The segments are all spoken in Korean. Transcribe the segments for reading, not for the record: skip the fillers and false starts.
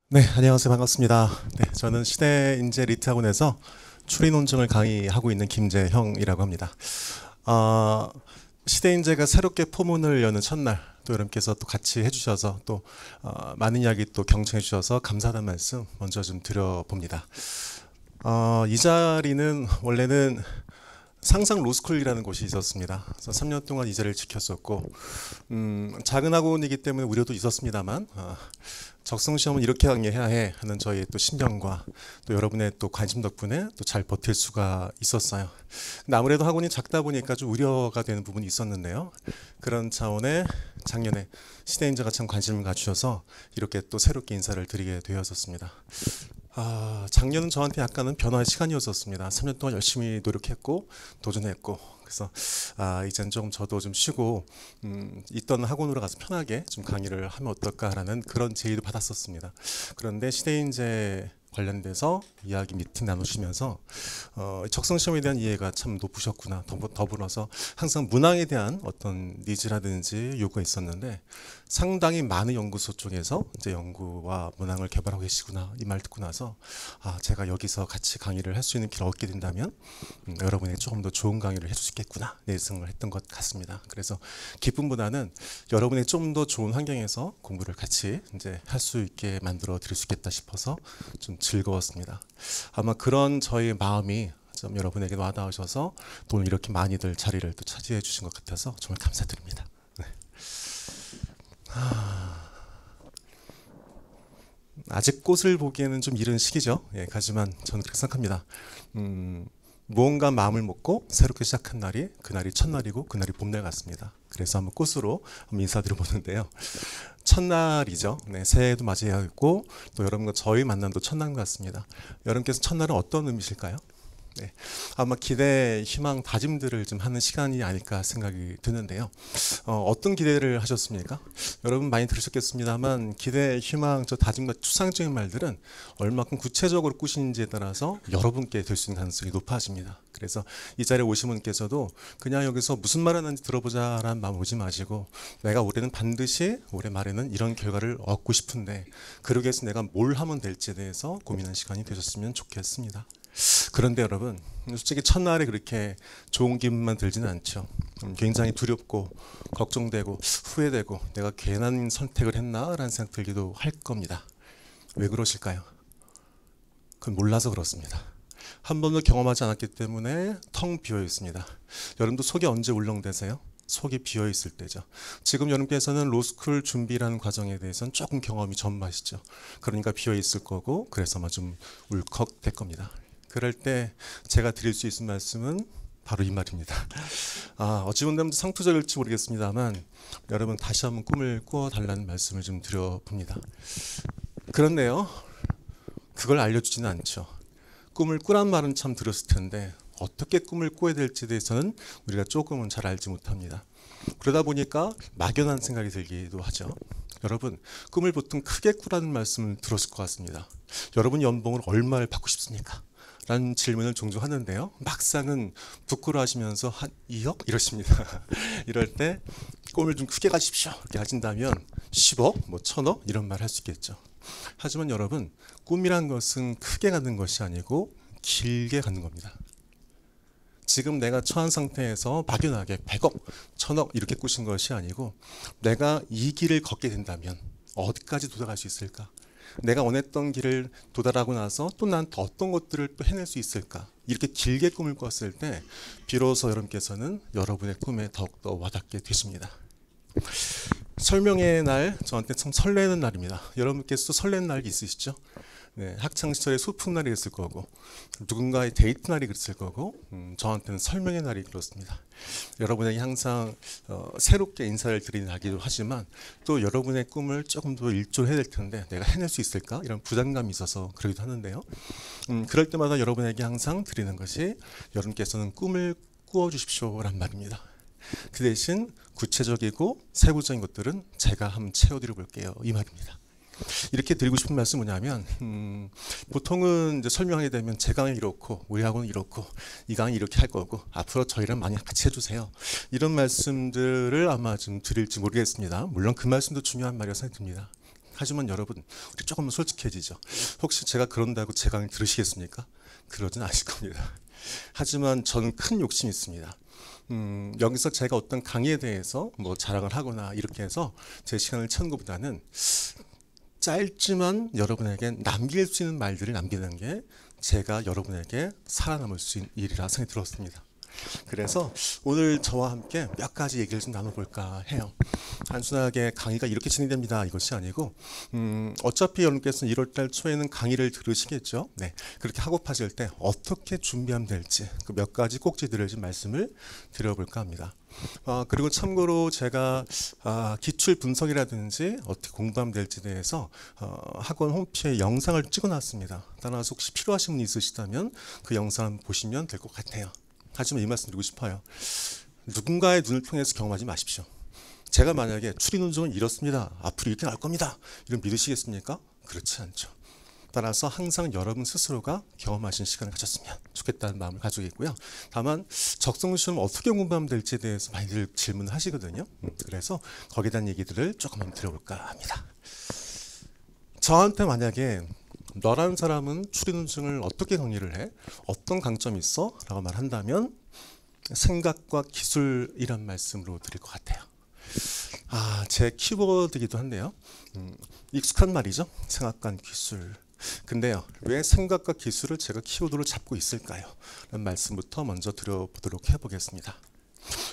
네, 안녕하세요. 반갑습니다. 네, 저는 시대인재 리트학원에서 추리논증을 강의하고 있는 김재형이라고 합니다. 아, 시대인재가 새롭게 포문을 여는 첫날, 또 여러분께서 또 같이 해주셔서 또 많은 이야기 또 경청해 주셔서 감사하다는 말씀 먼저 좀 드려봅니다. 이 자리는 원래는 상상 로스쿨이라는 곳이 있었습니다. 그래서 3년 동안 이 자리를 지켰었고, 작은 학원이기 때문에 우려도 있었습니다만, 적성 시험은 이렇게 강의해야 해 하는 저희의 또 신경과 또 여러분의 또 관심 덕분에 또 잘 버틸 수가 있었어요. 근데 아무래도 학원이 작다 보니까 좀 우려가 되는 부분이 있었는데요. 그런 차원에 작년에 시대인재가 참 관심을 가주셔서 이렇게 또 새롭게 인사를 드리게 되었었습니다. 작년은 저한테 약간은 변화의 시간이었었습니다. 3년 동안 열심히 노력했고 도전했고, 그래서 이제는 조금 저도 좀 쉬고 있던 학원으로 가서 편하게 좀 강의를 하면 어떨까라는 그런 제의도 받았었습니다. 그런데 시대인재 관련돼서 이야기 미팅 나누시면서 적성 시험에 대한 이해가 참 높으셨구나. 더불어서 항상 문항에 대한 어떤 니즈라든지 요구가 있었는데 상당히 많은 연구소 쪽에서 이제 연구와 문항을 개발하고 계시구나 이 말 듣고 나서 제가 여기서 같이 강의를 할 수 있는 길을 얻게 된다면 여러분에게 조금 더 좋은 강의를 해줄 수 있겠구나 예상을 했던 것 같습니다. 그래서 기쁨보다는 여러분의 좀 더 좋은 환경에서 공부를 같이 이제 할 수 있게 만들어 드릴 수 있겠다 싶어서 좀 즐거웠습니다. 아마 그런 저의 마음이 좀 여러분에게 와닿으셔서 또 오늘 이렇게 많이들 자리를 또 차지해 주신 것 같아서 정말 감사드립니다. 네. 아직 꽃을 보기에는 좀 이른 시기죠. 예, 하지만 저는 그렇게 생각합니다. 무언가 마음을 먹고 새롭게 시작한 날이 그날이 첫날이고 그날이 봄날 같습니다. 그래서 한번 꽃으로 한번 인사드려보는데요. 첫날이죠. 네, 새해도 맞이하고 또 여러분과 저희 만남도 첫날 같습니다. 여러분께서 첫날은 어떤 의미실까요? 네, 아마 기대, 희망, 다짐들을 좀 하는 시간이 아닐까 생각이 드는데요. 어떤 기대를 하셨습니까? 여러분 많이 들으셨겠습니다만 기대, 희망, 저 다짐과 추상적인 말들은 얼마큼 구체적으로 꾸시는지에 따라서 여러분께 될 수 있는 가능성이 높아집니다. 그래서 이 자리에 오신 분께서도 그냥 여기서 무슨 말 하는지 들어보자라는 마음 오지 마시고 내가 올해는 반드시 올해 말에는 이런 결과를 얻고 싶은데 그러기 위해서 내가 뭘 하면 될지에 대해서 고민하는 시간이 되셨으면 좋겠습니다. 그런데 여러분 솔직히 첫날에 그렇게 좋은 기분만 들지는 않죠. 굉장히 두렵고 걱정되고 후회되고 내가 괜한 선택을 했나라는 생각 들기도 할 겁니다. 왜 그러실까요? 그건 몰라서 그렇습니다. 한 번도 경험하지 않았기 때문에 텅 비어 있습니다. 여러분도 속이 언제 울렁대세요? 속이 비어 있을 때죠. 지금 여러분께서는 로스쿨 준비라는 과정에 대해서는 조금 경험이 전무하시죠. 그러니까 비어 있을 거고 그래서 아마 좀 울컥될 겁니다. 그럴 때 제가 드릴 수 있는 말씀은 바로 이 말입니다. 어찌 보면 상투적일지 모르겠습니다만 여러분 다시 한번 꿈을 꾸어달라는 말씀을 좀 드려봅니다. 그런데요, 그걸 알려주지는 않죠. 꿈을 꾸란 말은 참 들었을 텐데 어떻게 꿈을 꾸어야 될지에 대해서는 우리가 조금은 잘 알지 못합니다. 그러다 보니까 막연한 생각이 들기도 하죠. 여러분, 꿈을 보통 크게 꾸라는 말씀을 들었을 것 같습니다. 여러분 연봉을 얼마를 받고 싶습니까? 라는 질문을 종종 하는데요. 막상은 부끄러워하시면서 한 2억? 이러십니다. 이럴 때 꿈을 좀 크게 가십시오. 이렇게 하신다면 10억, 뭐 1000억 이런 말 할 수 있겠죠. 하지만 여러분, 꿈이란 것은 크게 가는 것이 아니고 길게 가는 겁니다. 지금 내가 처한 상태에서 막연하게 100억, 1000억 이렇게 꾸신 것이 아니고 내가 이 길을 걷게 된다면 어디까지 도달할 수 있을까? 내가 원했던 길을 도달하고 나서 또 난 더 어떤 것들을 또 해낼 수 있을까? 이렇게 길게 꿈을 꿨을 때 비로소 여러분께서는 여러분의 꿈에 더욱더 와닿게 되십니다. 설명의 날 저한테 참 설레는 날입니다. 여러분께서도 설레는 날 있으시죠? 네, 학창시절에 소풍날이 있을 거고 누군가의 데이트 날이 있을 거고 저한테는 설명의 날이 그렇습니다. 여러분에게 항상 새롭게 인사를 드리는 날이기도 하지만 또 여러분의 꿈을 조금 더 일조를 해야 될 텐데 내가 해낼 수 있을까? 이런 부담감이 있어서 그러기도 하는데요. 그럴 때마다 여러분에게 항상 드리는 것이 여러분께서는 꿈을 꾸어주십시오란 말입니다. 그 대신 구체적이고 세부적인 것들은 제가 한번 채워드려 볼게요. 이 말입니다. 이렇게 드리고 싶은 말씀은 뭐냐면 보통은 이제 설명하게 되면 제 강의 이렇고 우리 학원은 이렇고 이 강의 이렇게 할 거고 앞으로 저희랑 많이 같이 해주세요. 이런 말씀들을 아마 좀 드릴지 모르겠습니다. 물론 그 말씀도 중요한 말이라고 생각됩니다. 하지만 여러분, 우리 조금 솔직해지죠. 혹시 제가 그런다고 제 강의 들으시겠습니까? 그러진 않을 겁니다. 하지만 저는 큰 욕심이 있습니다. 여기서 제가 어떤 강의에 대해서 뭐 자랑을 하거나 이렇게 해서 제 시간을 채우는 것보다는 짧지만 여러분에게 남길 수 있는 말들을 남기는 게 제가 여러분에게 살아남을 수 있는 일이라 생각이 들었습니다. 그래서 오늘 저와 함께 몇 가지 얘기를 좀 나눠볼까 해요. 단순하게 강의가 이렇게 진행됩니다 이것이 아니고 어차피 여러분께서는 1월달 초에는 강의를 들으시겠죠. 네, 그렇게 학업하실 때 어떻게 준비하면 될지 그 몇 가지 꼭지들을 좀 말씀을 드려볼까 합니다. 그리고 참고로 제가 기출 분석이라든지 어떻게 공부하면 될지에 대해서 학원 홈페이지에 영상을 찍어놨습니다. 따라서 혹시 필요하신 분이 있으시다면 그 영상 보시면 될 것 같아요. 하지만 이 말씀 드리고 싶어요. 누군가의 눈을 통해서 경험하지 마십시오. 제가 만약에 추리논증은 이렇습니다. 앞으로 이렇게 나올 겁니다. 이런 믿으시겠습니까? 그렇지 않죠. 따라서 항상 여러분 스스로가 경험하신 시간을 가졌으면 좋겠다는 마음을 가지고 있고요. 다만 적성시험 어떻게 공부하면 될지에 대해서 많이들 질문을 하시거든요. 그래서 거기에 대한 얘기들을 조금 한번 드려볼까 합니다. 저한테 만약에 너라는 사람은 추리논증을 어떻게 정리를 해? 어떤 강점이 있어? 라고 말한다면 생각과 기술이란 말씀으로 드릴 것 같아요. 제 키워드이기도 한데요. 익숙한 말이죠. 생각과 기술. 근데요, 왜 생각과 기술을 제가 키워드로 잡고 있을까요? 라는 말씀부터 먼저 드려보도록 해보겠습니다.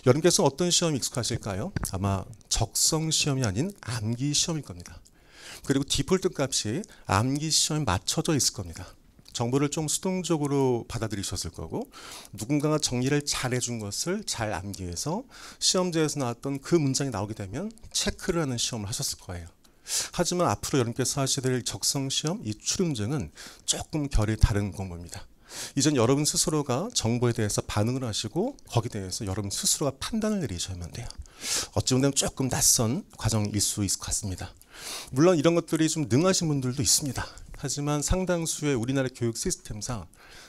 여러분께서 어떤 시험이 익숙하실까요? 아마 적성 시험이 아닌 암기 시험일 겁니다. 그리고 디폴트 값이 암기 시험에 맞춰져 있을 겁니다. 정보를 좀 수동적으로 받아들이셨을 거고 누군가가 정리를 잘 해준 것을 잘 암기해서 시험지에서 나왔던 그 문장이 나오게 되면 체크를 하는 시험을 하셨을 거예요. 하지만 앞으로 여러분께서 하셔야 될 적성시험, 이 추리논증은 조금 결이 다른 공부입니다. 이전 여러분 스스로가 정보에 대해서 반응을 하시고 거기에 대해서 여러분 스스로가 판단을 내리셔야만 돼요. 어찌 보면 조금 낯선 과정일 수 있을 것 같습니다. 물론 이런 것들이 좀 능하신 분들도 있습니다. 하지만 상당수의 우리나라 교육 시스템상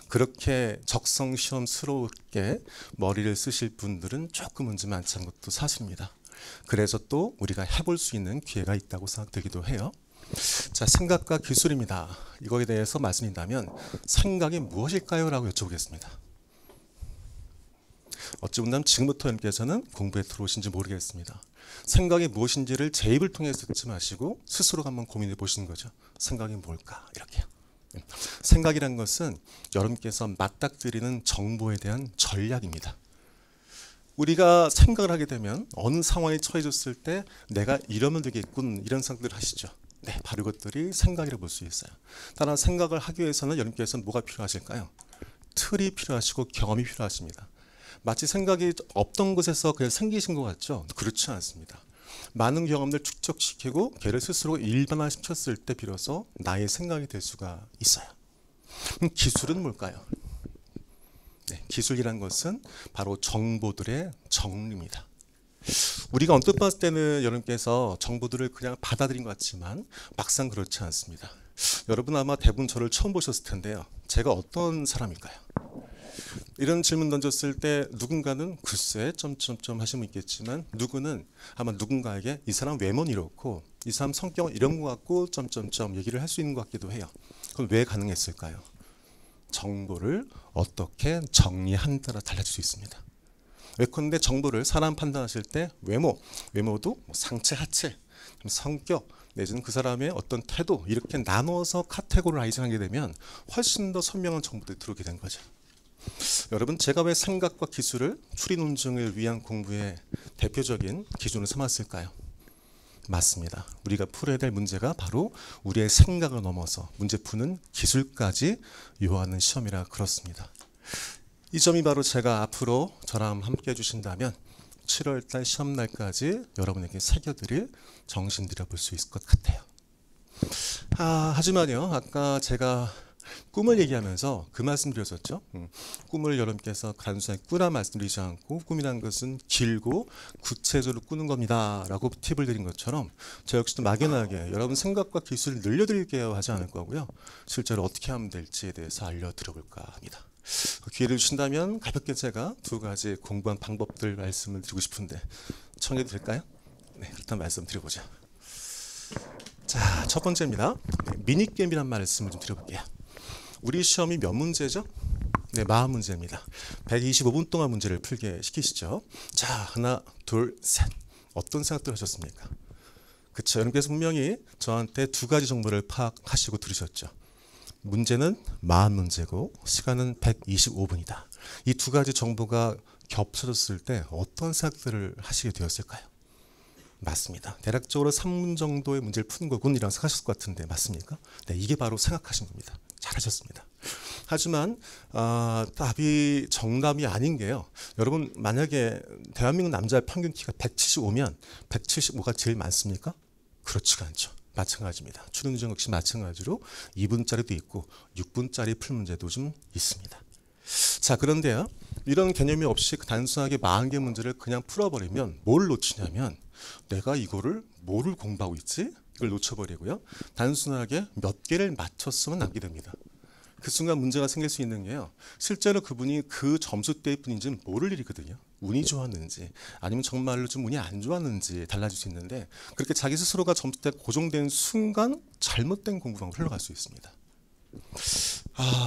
그렇게 적성시험스럽게 머리를 쓰실 분들은 조금은 좀 많지 않은 것도 사실입니다. 그래서 또 우리가 해볼 수 있는 기회가 있다고 생각되기도 해요. 자, 생각과 기술입니다. 이거에 대해서 말씀드린다면 생각이 무엇일까요? 라고 여쭤보겠습니다. 어찌 본다면 지금부터 여러분께서는 공부에 들어오신지 모르겠습니다. 생각이 무엇인지를 제 입을 통해서 듣지 마시고 스스로 한번 고민해 보시는 거죠. 생각이 뭘까? 이렇게요. 생각이란 것은 여러분께서 맞닥뜨리는 정보에 대한 전략입니다. 우리가 생각을 하게 되면 어느 상황에 처해졌을 때 내가 이러면 되겠군 이런 생각들을 하시죠. 네, 바로 이것들이 생각이라고 볼 수 있어요. 따라 생각을 하기 위해서는 여러분께서는 뭐가 필요하실까요? 틀이 필요하시고 경험이 필요하십니다. 마치 생각이 없던 곳에서 그냥 생기신 것 같죠? 그렇지 않습니다. 많은 경험을 축적시키고 걔를 스스로 일반화시켰을 때 비로소 나의 생각이 될 수가 있어요. 그럼 기술은 뭘까요? 네, 기술이란 것은 바로 정보들의 정리입니다. 우리가 언뜻 봤을 때는 여러분께서 정보들을 그냥 받아들인 것 같지만 막상 그렇지 않습니다. 여러분 아마 대부분 저를 처음 보셨을 텐데요. 제가 어떤 사람일까요? 이런 질문 던졌을 때 누군가는 글쎄 점점점 하시면 있겠지만 누구는 아마 누군가에게 이 사람 외모는 이렇고 이 사람 성격은 이런 것 같고 점점점 얘기를 할 수 있는 것 같기도 해요. 그럼 왜 가능했을까요? 정보를 어떻게 정리한 따라 달라질 수 있습니다. 예컨대 정보를 사람 판단하실 때 외모도 상체, 하체, 성격 내지는 그 사람의 어떤 태도 이렇게 나눠서 카테고라이징하게 되면 훨씬 더 선명한 정보들이 들어오게 된 거죠. 여러분 제가 왜 생각과 기술을 추리논증을 위한 공부의 대표적인 기준을 삼았을까요? 맞습니다. 우리가 풀어야 될 문제가 바로 우리의 생각을 넘어서 문제 푸는 기술까지 요하는 시험이라 그렇습니다. 이 점이 바로 제가 앞으로 저랑 함께 해주신다면 7월달 시험날까지 여러분에게 새겨드릴 정신들여 볼 수 있을 것 같아요. 하지만요 아까 제가 꿈을 얘기하면서 그 말씀 드렸었죠. 꿈을 여러분께서 단순히 꾸라 말씀드리지 않고 꿈이라는 것은 길고 구체적으로 꾸는 겁니다 라고 팁을 드린 것처럼 저 역시도 막연하게 여러분 생각과 기술을 늘려드릴게요 하지 않을 거고요. 실제로 어떻게 하면 될지에 대해서 알려드려볼까 합니다. 기회를 주신다면 가볍게 제가 두 가지 공부한 방법들 말씀을 드리고 싶은데 청해도 될까요? 네, 그렇다면 말씀 드려보죠. 자, 첫 번째입니다. 미니게임이란 말씀을 좀 드려볼게요. 우리 시험이 몇 문제죠? 네, 40문제입니다. 125분 동안 문제를 풀게 시키시죠. 자, 하나, 둘, 셋. 어떤 생각들 하셨습니까? 그쵸. 여러분께서 분명히 저한테 두 가지 정보를 파악하시고 들으셨죠. 문제는 40문제고 시간은 125분이다. 이 두 가지 정보가 겹쳐졌을 때 어떤 생각들을 하시게 되었을까요? 맞습니다. 대략적으로 3문 정도의 문제를 푸는 거군이라고 생각하셨을 것 같은데 맞습니까? 네, 이게 바로 생각하신 겁니다. 잘하셨습니다. 하지만 답이 정답이 아닌 게요. 여러분 만약에 대한민국 남자의 평균 키가 175면 175가 제일 많습니까? 그렇지가 않죠. 마찬가지입니다. 추리논증 역시 마찬가지로 2분짜리도 있고 6분짜리 풀 문제도 좀 있습니다. 자, 그런데요. 이런 개념이 없이 단순하게 40개 문제를 그냥 풀어버리면 뭘 놓치냐면 내가 이거를 뭐를 공부하고 있지? 이걸 놓쳐버리고요. 단순하게 몇 개를 맞췄으면 남게 됩니다. 그 순간 문제가 생길 수 있는 게요. 실제로 그분이 그 점수대일 뿐인지 모를 일이거든요. 운이 좋았는지 아니면 정말로 좀 운이 안 좋았는지 달라질 수 있는데 그렇게 자기 스스로가 점수대가 고정된 순간 잘못된 공부 방법으로 흘러갈 수 있습니다.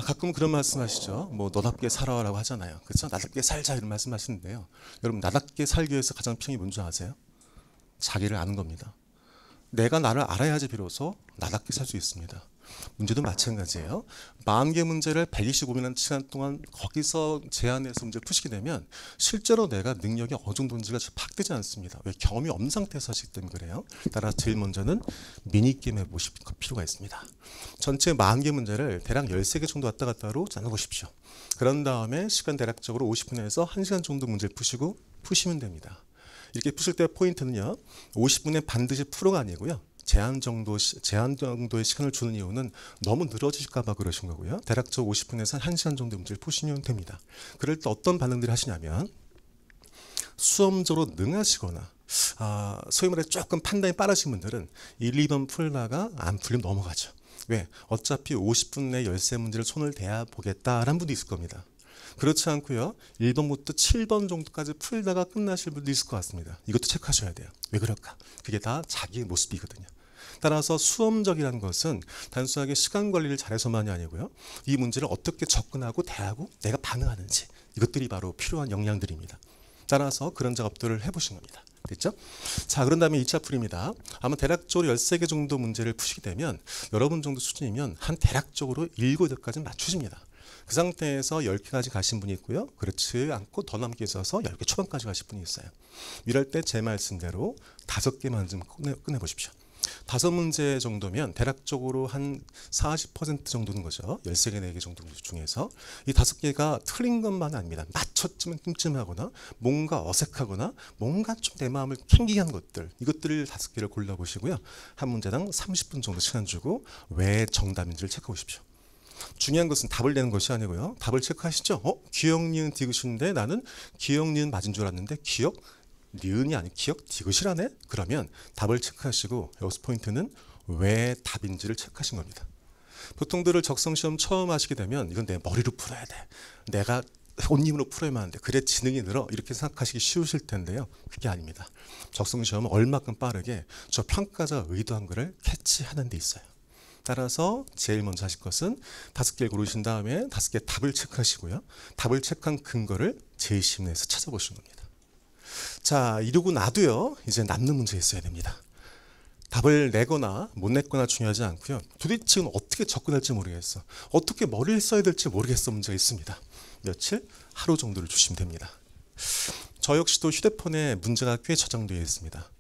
가끔 그런 말씀하시죠. 뭐 너답게 살아라고 하잖아요. 그렇죠? 나답게 살자 이런 말씀하시는데요. 여러분 나답게 살기 위해서 가장 필요한 게 뭔지 아세요? 자기를 아는 겁니다. 내가 나를 알아야지 비로소 나답게 살 수 있습니다. 문제도 마찬가지예요. 40개 문제를 125분이라는 시간 동안 거기서 제한해서 문제를 푸시게 되면 실제로 내가 능력이 어느 정도인지가 파악되지 않습니다. 왜? 경험이 없는 상태에서 하시기 때문에 그래요. 따라서 제일 먼저는 미니게임 해보실 필요가 있습니다. 전체 40개 문제를 대략 13개 정도 왔다 갔다로 나눠보십시오. 그런 다음에 시간 대략적으로 50분에서 1시간 정도 문제를 푸시면 됩니다. 이렇게 푸실 때 포인트는요. 50분에 반드시 프로가 아니고요. 제한 정도의 시간을 주는 이유는 너무 늘어지실까 봐 그러신 거고요. 대략적으로 50분에서 1시간 정도 문제를 푸시면 됩니다. 그럴 때 어떤 반응들을 하시냐면 수험적으로 능하시거나 소위 말해 조금 판단이 빠르신 분들은 1, 2번 풀다가 안 풀리면 넘어가죠. 왜? 어차피 50분 내 13문제를 손을 대야 보겠다라는 분도 있을 겁니다. 그렇지 않고요. 1번부터 7번 정도까지 풀다가 끝나실 분도 있을 것 같습니다. 이것도 체크하셔야 돼요. 왜 그럴까? 그게 다 자기의 모습이거든요. 따라서 수험적이라는 것은 단순하게 시간 관리를 잘해서만이 아니고요. 이 문제를 어떻게 접근하고 대하고 내가 반응하는지 이것들이 바로 필요한 역량들입니다. 따라서 그런 작업들을 해보신 겁니다. 됐죠? 자, 그런 다음에 2차 풀이입니다. 아마 대략적으로 13개 정도 문제를 푸시게 되면 여러분 정도 수준이면 한 대략적으로 7, 8까지는 맞추십니다. 그 상태에서 10개까지 가신 분이 있고요. 그렇지 않고 더 남게 있어서 10개 초반까지 가실 분이 있어요. 이럴 때 제 말씀대로 5개만 좀 끝내보십시오. 5문제 정도면 대략적으로 한 40% 정도는 거죠. 13개, 4개 정도 중에서 이 5개가 틀린 것만 아닙니다. 맞췄지만 찜찜하거나 뭔가 어색하거나 뭔가 좀 내 마음을 캥기게 한 것들 이것들을 5개를 골라보시고요. 한 문제당 30분 정도 시간 주고 왜 정답인지를 체크해 보십시오. 중요한 것은 답을 내는 것이 아니고요. 답을 체크하시죠. 기억, 니은, 디귿인데 나는 기억, 니은 맞은 줄 알았는데 기억, 니은이 아닌 기억, 디귿이라네? 그러면 답을 체크하시고 여기서 포인트는 왜 답인지를 체크하신 겁니다. 보통들을 적성시험 처음 하시게 되면 이건 내 머리로 풀어야 돼. 내가 혼님으로 풀어야만 하는데 그래 지능이 늘어 이렇게 생각하시기 쉬우실 텐데요. 그게 아닙니다. 적성시험은 얼마큼 빠르게 저 평가자가 의도한 거를 캐치하는 데 있어요. 따라서 제일 먼저 하실 것은 5개를 고르신 다음에 5개 답을 체크하시고요. 답을 체크한 근거를 제시문에서 찾아보시는 겁니다. 자, 이러고 나도요. 이제 남는 문제 있어야 됩니다. 답을 내거나 못 냈거나 중요하지 않고요. 도대체 어떻게 접근할지 모르겠어. 어떻게 머리를 써야 될지 모르겠어 문제가 있습니다. 며칠? 하루 정도를 주시면 됩니다. 저 역시도 휴대폰에 문제가 꽤 저장되어 있습니다.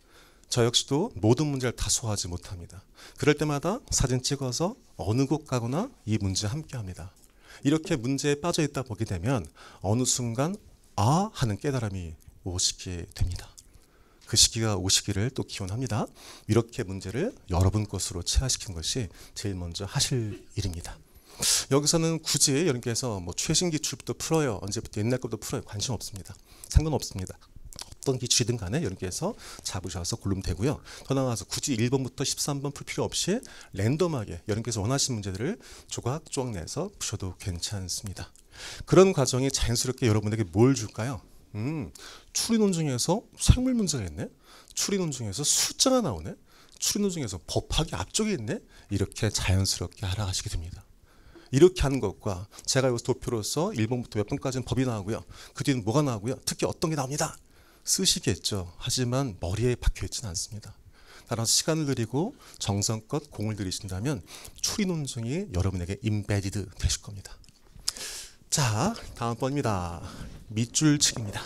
저 역시도 모든 문제를 다 소화하지 못합니다. 그럴 때마다 사진 찍어서 어느 곳 가거나 이 문제와 함께 합니다. 이렇게 문제에 빠져 있다 보게 되면 어느 순간 하는 깨달음이 오시게 됩니다. 그 시기가 오시기를 또 기원합니다. 이렇게 문제를 여러분 것으로 체화시키는 것이 제일 먼저 하실 일입니다. 여기서는 굳이 여러분께서 뭐 최신 기출부터 풀어요. 언제부터 옛날 것부터 풀어요. 관심 없습니다. 상관없습니다. 어떤 기출이든 간에 여러분께서 잡으셔서 고르면 되고요. 더 나아가서 굳이 1번부터 13번 풀 필요 없이 랜덤하게 여러분께서 원하시는 문제들을 조각조각 내서 푸셔도 괜찮습니다. 그런 과정이 자연스럽게 여러분에게 뭘 줄까요? 추리논 중에서 생물 문제가 있네. 추리논 중에서 숫자가 나오네. 추리논 중에서 법학이 앞쪽에 있네? 이렇게 자연스럽게 알아가시게 됩니다. 이렇게 하는 것과 제가 여기서 도표로서 1번부터 몇 번까지는 법이 나오고요. 그 뒤는 뭐가 나오고요. 특히 어떤 게 나옵니다. 쓰시겠죠. 하지만 머리에 박혀있지는 않습니다. 따라서 시간을 들이고 정성껏 공을 들이신다면 추리논증이 여러분에게 임베디드 되실 겁니다. 자, 다음 번입니다. 밑줄치기입니다.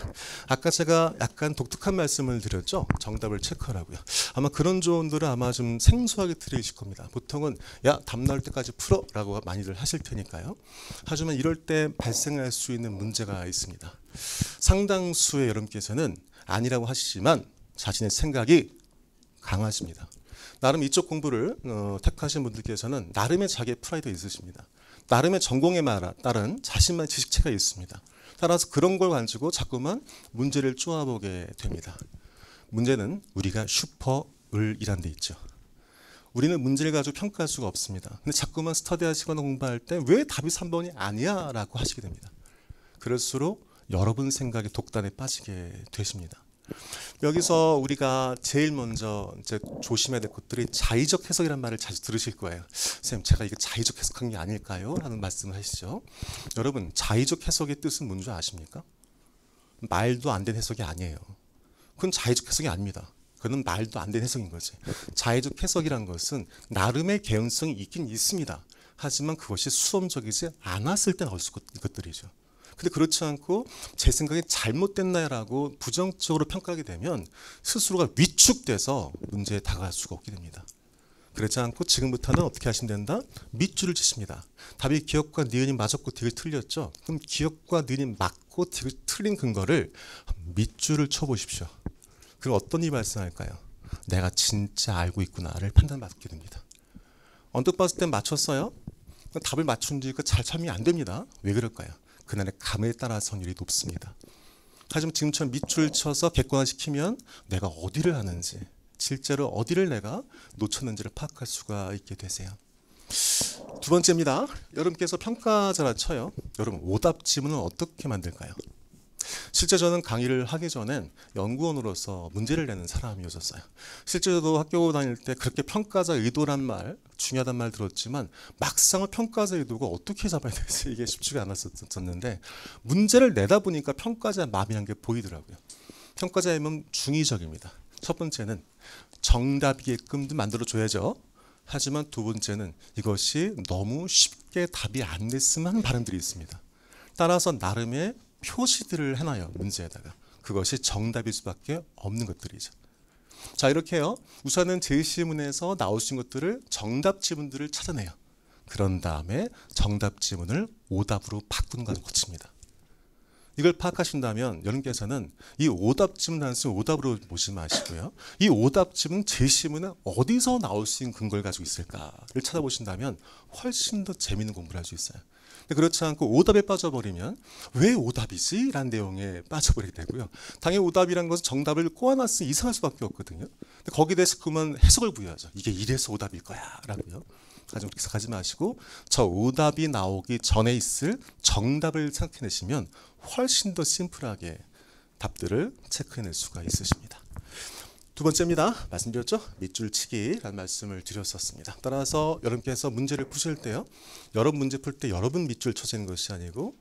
아까 제가 약간 독특한 말씀을 드렸죠. 정답을 체크하라고요. 아마 그런 조언들을 아마 좀 생소하게 들으실 겁니다. 보통은 야, 답 나올 때까지 풀어 라고 많이들 하실 테니까요. 하지만 이럴 때 발생할 수 있는 문제가 있습니다. 상당수의 여러분께서는 아니라고 하시지만 자신의 생각이 강하십니다. 나름 이쪽 공부를 택하신 분들께서는 나름의 자기의 프라이드가 있으십니다. 나름의 전공에 따른 자신만의 지식체가 있습니다. 따라서 그런 걸 가지고 자꾸만 문제를 쪼아보게 됩니다. 문제는 우리가 슈퍼을이란 데 있죠. 우리는 문제를 가지고 평가할 수가 없습니다. 근데 자꾸만 스터디하시거나 공부할 때 왜 답이 3번이 아니야? 라고 하시게 됩니다. 그럴수록 여러분 생각의 독단에 빠지게 되십니다. 여기서 우리가 제일 먼저 이제 조심해야 될 것들이 자의적 해석이란 말을 자주 들으실 거예요. 선생님, 제가 이거 자의적 해석한 게 아닐까요? 라는 말씀을 하시죠. 여러분, 자의적 해석의 뜻은 뭔지 아십니까? 말도 안 된 해석이 아니에요. 그건 자의적 해석이 아닙니다. 그건 말도 안 된 해석인 거지. 자의적 해석이란 것은 나름의 개연성이 있긴 있습니다. 하지만 그것이 수험적이지 않았을 때 나올 수 있는 것들이죠. 근데 그렇지 않고 제 생각이 잘못됐나라고 부정적으로 평가하게 되면 스스로가 위축돼서 문제에 다가갈 수가 없게 됩니다. 그렇지 않고 지금부터는 어떻게 하시면 된다? 밑줄을 치십니다. 답이 기억과 니은이 맞았고 딕을 틀렸죠? 그럼 기억과 니은이 맞고 딕을 틀린 근거를 밑줄을 쳐보십시오. 그럼 어떤 일이 발생할까요? 내가 진짜 알고 있구나를 판단받게 됩니다. 언뜻 봤을 땐 맞췄어요? 답을 맞춘 뒤가 잘 참이 안 됩니다. 왜 그럴까요? 그날의 감에 따라서 확률이 높습니다. 하지만 지금처럼 밑줄 쳐서 객관화시키면 내가 어디를 하는지, 실제로 어디를 내가 놓쳤는지를 파악할 수가 있게 되세요. 두 번째입니다. 여러분께서 평가자라 쳐요. 여러분, 오답 지문은 어떻게 만들까요? 실제 저는 강의를 하기 전엔 연구원으로서 문제를 내는 사람이었어요. 실제 저도 학교 다닐 때 그렇게 평가자 의도란 말, 중요하단 말 들었지만 막상은 평가자 의도가 어떻게 잡아야 될지 이게 쉽지가 않았었는데 문제를 내다 보니까 평가자의 마음이란 게 보이더라고요. 평가자의 마음은 중의적입니다. 첫 번째는 정답이게끔 만들어줘야죠. 하지만 두 번째는 이것이 너무 쉽게 답이 안 됐으면 하는 바람들이 있습니다. 따라서 나름의 표시들을 해놔요. 문제에다가. 그것이 정답일 수밖에 없는 것들이죠. 자, 이렇게요. 우선은 제시문에서 나올 수 있는 것들을 정답 지문들을 찾아내요. 그런 다음에 정답 지문을 오답으로 바꾸는 과정을 거칩니다. 이걸 파악하신다면 여러분께서는 이 오답 지문 단순히 오답으로 보지 마시고요. 이 오답 지문 제시문은 어디서 나올 수 있는 근거를 가지고 있을까를 찾아보신다면 훨씬 더 재미있는 공부를 할 수 있어요. 그렇지 않고 오답에 빠져버리면 왜 오답이지? 라는 내용에 빠져버리게 되고요. 당연히 오답이라는 것은 정답을 꼬아놨으니 이상할 수밖에 없거든요. 근데 거기에 대해서 그만 해석을 부여하죠. 이게 이래서 오답일 거야 라고요. 그렇게 생각하지 마시고 저 오답이 나오기 전에 있을 정답을 생각해내시면 훨씬 더 심플하게 답들을 체크해낼 수가 있으십니다. 두 번째입니다. 말씀드렸죠? 밑줄치기라는 말씀을 드렸었습니다. 따라서 여러분께서 문제를 푸실 때요. 여러분 문제 풀 때 여러분 밑줄 쳐지는 것이 아니고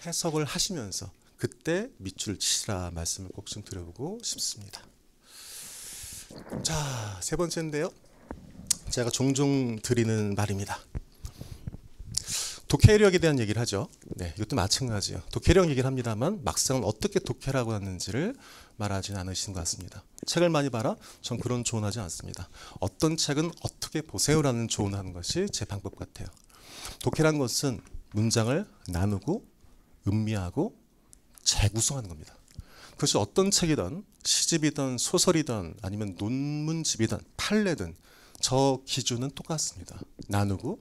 해석을 하시면서 그때 밑줄 치시라 말씀을 꼭 좀 드려보고 싶습니다. 자, 세 번째인데요. 제가 종종 드리는 말입니다. 독해력에 대한 얘기를 하죠. 네, 이것도 마찬가지예요. 독해력 얘기를 합니다만 막상 어떻게 독해라고 하는지를 말하지는 않으신 것 같습니다. 책을 많이 봐라? 전 그런 조언하지 않습니다. 어떤 책은 어떻게 보세요라는 조언하는 것이 제 방법 같아요. 독해란 것은 문장을 나누고 음미하고 재구성하는 겁니다. 그것이 어떤 책이든 시집이든 소설이든 아니면 논문집이든 판례든 저 기준은 똑같습니다. 나누고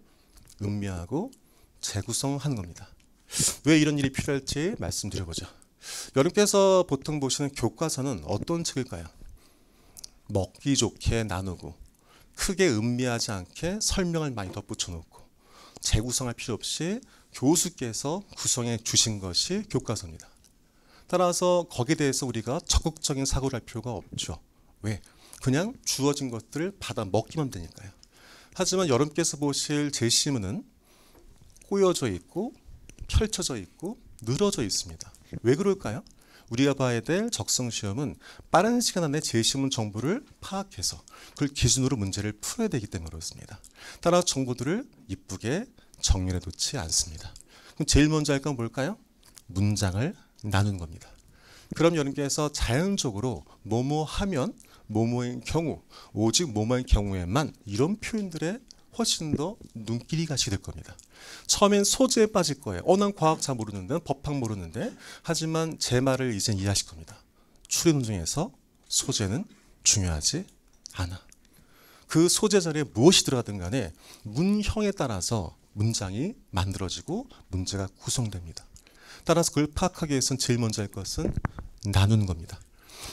음미하고 재구성하는 겁니다. 왜 이런 일이 필요할지 말씀드려보죠. 여러분께서 보통 보시는 교과서는 어떤 책일까요? 먹기 좋게 나누고 크게 음미하지 않게 설명을 많이 덧붙여 놓고 재구성할 필요 없이 교수께서 구성해 주신 것이 교과서입니다. 따라서 거기에 대해서 우리가 적극적인 사고를 할 필요가 없죠. 왜? 그냥 주어진 것들을 받아 먹기만 되니까요. 하지만 여러분께서 보실 제시문은 꼬여져 있고 펼쳐져 있고 늘어져 있습니다. 왜 그럴까요? 우리가 봐야 될 적성시험은 빠른 시간 안에 제시문 정보를 파악해서 그걸 기준으로 문제를 풀어야 되기 때문에 그렇습니다. 따라서 정보들을 이쁘게 정렬해 놓지 않습니다. 그럼 제일 먼저 할 건 뭘까요? 문장을 나누는 겁니다. 그럼 여러분께서 자연적으로 뭐뭐 하면 뭐뭐인 경우, 오직 뭐뭐인 경우에만 이런 표현들에 훨씬 더 눈길이 가시게 될 겁니다. 처음엔 소재에 빠질 거예요. 난 과학 잘 모르는데, 법학 모르는데, 하지만 제 말을 이제 이해하실 겁니다. 추리논 중에서 소재는 중요하지 않아. 그 소재 자리에 무엇이 들어가든 간에 문형에 따라서 문장이 만들어지고 문제가 구성됩니다. 따라서 그걸 파악하기 위해서는 제일 먼저 할 것은 나누는 겁니다.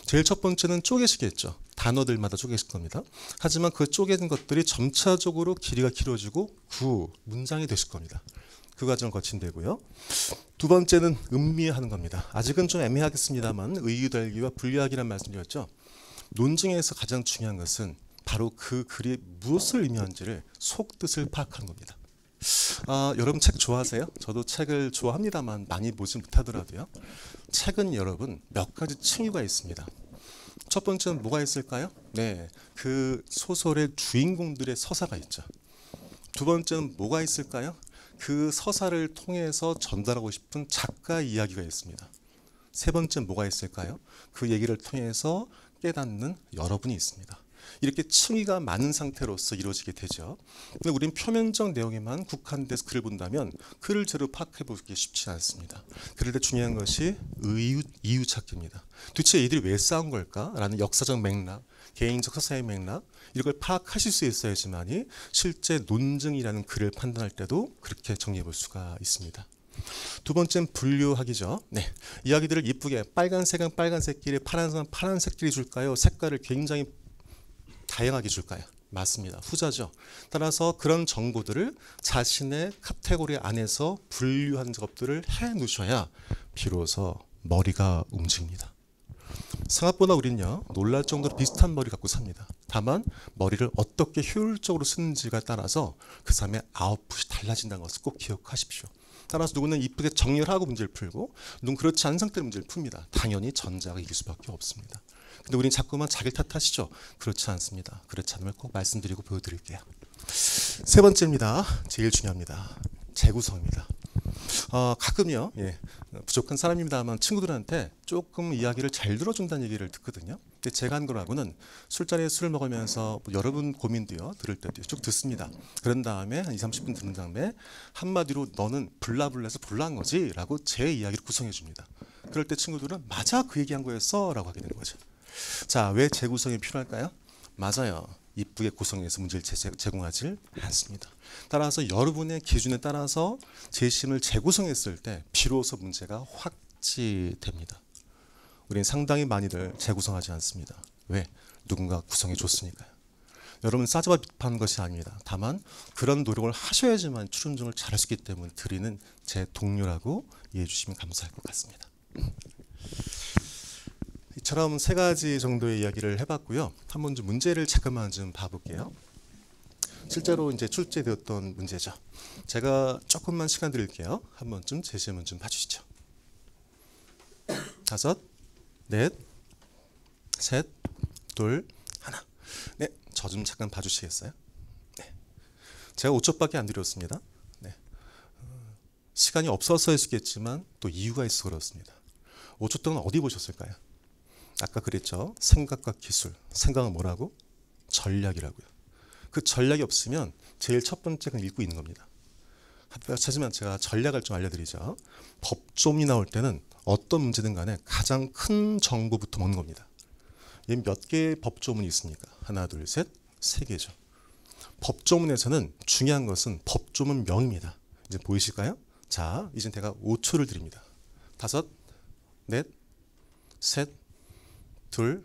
제일 첫 번째는 쪼개시겠죠. 단어들마다 쪼개실 겁니다. 하지만 그 쪼개진 것들이 점차적으로 길이가 길어지고 문장이 되실 겁니다. 그 과정을 거친다고요. 두 번째는 음미하는 겁니다. 아직은 좀 애매하겠습니다만 의유달기와 분류하기란 말씀드렸죠. 논증에서 가장 중요한 것은 바로 그 글이 무엇을 의미하는지를 속뜻을 파악하는 겁니다. 여러분 책 좋아하세요? 저도 책을 좋아합니다만 많이 보지 못하더라도요. 책은 여러분 몇 가지 층위가 있습니다. 첫 번째는 뭐가 있을까요? 네, 그 소설의 주인공들의 서사가 있죠. 두 번째는 뭐가 있을까요? 그 서사를 통해서 전달하고 싶은 작가의 이야기가 있습니다. 세 번째는 뭐가 있을까요? 그 얘기를 통해서 깨닫는 여러분이 있습니다. 이렇게 층위가 많은 상태로서 이루어지게 되죠. 근데 우리는 표면적 내용에만 국한돼서 글을 본다면 글을 제대로 파악해 보기 쉽지 않습니다. 그럴 때 중요한 것이 이유 찾기입니다. 도대체 이들이 왜 싸운 걸까? 라는 역사적 맥락, 개인적 서사의 맥락 이런 걸 파악하실 수 있어야지만이 실제 논증이라는 글을 판단할 때도 그렇게 정리해 볼 수가 있습니다. 두 번째는 분류하기죠. 네, 이야기들을 이쁘게 빨간색은 빨간색끼리 파란색은 파란색끼리 줄까요? 색깔을 굉장히 다양하게 줄까요? 맞습니다. 후자죠. 따라서 그런 정보들을 자신의 카테고리 안에서 분류하는 작업들을 해 놓으셔야 비로소 머리가 움직입니다. 생각보다 우리는요, 놀랄 정도로 비슷한 머리 갖고 삽니다. 다만 머리를 어떻게 효율적으로 쓰는지가 따라서 그 사람의 아웃풋이 달라진다는 것을 꼭 기억하십시오. 따라서 누구는 이쁘게 정렬하고 문제를 풀고 누구는 그렇지 않은 상태로 문제를 풉니다. 당연히 전자가 이길 수밖에 없습니다. 근데 우린 자꾸만 자기를 탓하시죠? 그렇지 않습니다. 그렇지 않으면 꼭 말씀드리고 보여드릴게요. 세 번째입니다. 제일 중요합니다. 재구성입니다. 가끔요, 부족한 사람입니다만 친구들한테 조금 이야기를 잘 들어준다는 얘기를 듣거든요. 근데 제가 한 거라고는 술자리에 술을 먹으면서 여러분 고민도요 들을 때도 쭉 듣습니다. 그런 다음에 한 20-30분 듣는 다음에 한마디로 너는 블라블라해서 블라한 거지 라고 제 이야기를 구성해 줍니다. 그럴 때 친구들은 맞아 그 얘기한 거였어 라고 하게 되는 거죠. 자, 왜 재구성이 필요할까요? 맞아요. 이쁘게 구성해서 문제를 제공하지 않습니다. 따라서 여러분의 기준에 따라서 제시문을 재구성했을 때 비로소 문제가 확지됩니다. 우리는 상당히 많이들 재구성하지 않습니다. 왜? 누군가 구성해 줬으니까요. 여러분 싸잡아 비판하는 것이 아닙니다. 다만 그런 노력을 하셔야지만 추론증을 잘할 수 있기 때문에 드리는 제 동료라고 이해해 주시면 감사할 것 같습니다. 이처럼 세 가지 정도의 이야기를 해봤고요. 한번 좀 문제를 잠깐만 좀 봐볼게요. 실제로 이제 출제되었던 문제죠. 제가 조금만 시간 드릴게요. 한번 좀 제시문 좀 봐주시죠. 5, 4, 셋, 둘, 하나. 네, 저 좀 잠깐 봐주시겠어요? 네, 제가 5초밖에 안 드렸습니다. 네, 시간이 없어서일 수겠지만 또 이유가 있어 그렇습니다. 5초 동안 어디 보셨을까요? 아까 그랬죠. 생각과 기술. 생각은 뭐라고? 전략이라고요. 그 전략이 없으면 제일 첫 번째 건 읽고 있는 겁니다. 하지만 제가 전략을 좀 알려드리죠. 법조문이 나올 때는 어떤 문제든 간에 가장 큰 정보부터 먹는 겁니다. 몇 개의 법조문이 있습니까? 하나, 둘, 셋, 세 개죠. 법조문에서는 중요한 것은 법조문명입니다. 이제 보이실까요? 자, 이제 제가 5초를 드립니다. 5, 넷, 셋, 둘,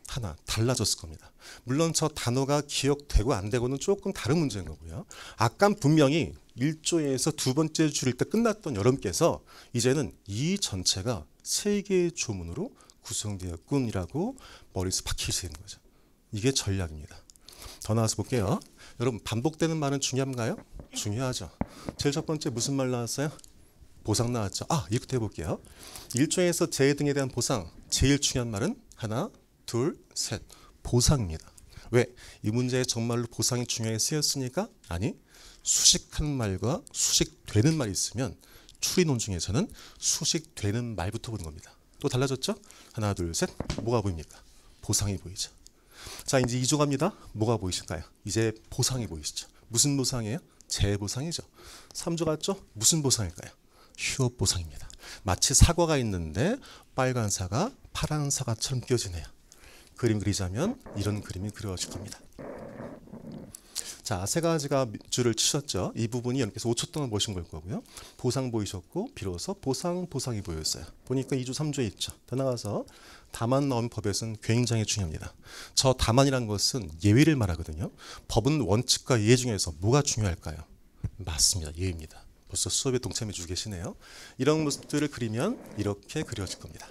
하나. 달라졌을 겁니다. 물론 저 단어가 기억되고 안 되고는 조금 다른 문제인 거고요. 아까 분명히 1조에서 두 번째 줄일 때 끝났던 여러분께서 이제는 이 전체가 세 개의 조문으로 구성되었군이라고 머릿속에 박히시는 거죠. 이게 전략입니다. 더 나아서 볼게요. 여러분 반복되는 말은 중요한가요? 중요하죠. 제일 첫 번째 무슨 말 나왔어요? 보상 나왔죠. 이렇게 해볼게요. 일종에서 재해 등에 대한 보상. 제일 중요한 말은 하나, 둘, 셋. 보상입니다. 왜? 이 문제에 정말로 보상이 중요하게 쓰였으니까? 아니, 수식한 말과 수식되는 말이 있으면 추리논 중에서는 수식되는 말부터 보는 겁니다. 또 달라졌죠? 하나, 둘, 셋. 뭐가 보입니까? 보상이 보이죠. 자, 이제 2조 갑니다. 뭐가 보이실까요? 이제 보상이 보이시죠? 무슨 보상이에요? 재보상이죠. 3조 갔죠? 무슨 보상일까요? 휴업 보상입니다. 마치 사과가 있는데 빨간 사과, 파란 사과처럼 끼워지네요. 그림 그리자면 이런 그림이 그려질 겁니다. 자, 세 가지가 줄을 치셨죠. 이 부분이 여러분께서 5초 동안 보신 걸 거고요. 보상 보이셨고 비로소 보상이 보였어요. 보니까 2조 3조에 있죠. 더 나가서 다만 나온 법에서는 굉장히 중요합니다. 저 다만이란 것은 예외를 말하거든요. 법은 원칙과 예외 중에서 뭐가 중요할까요? 맞습니다. 예외입니다. 벌써 수업에 동참해 주고 계시네요. 이런 모습들을 그리면 이렇게 그려질 겁니다.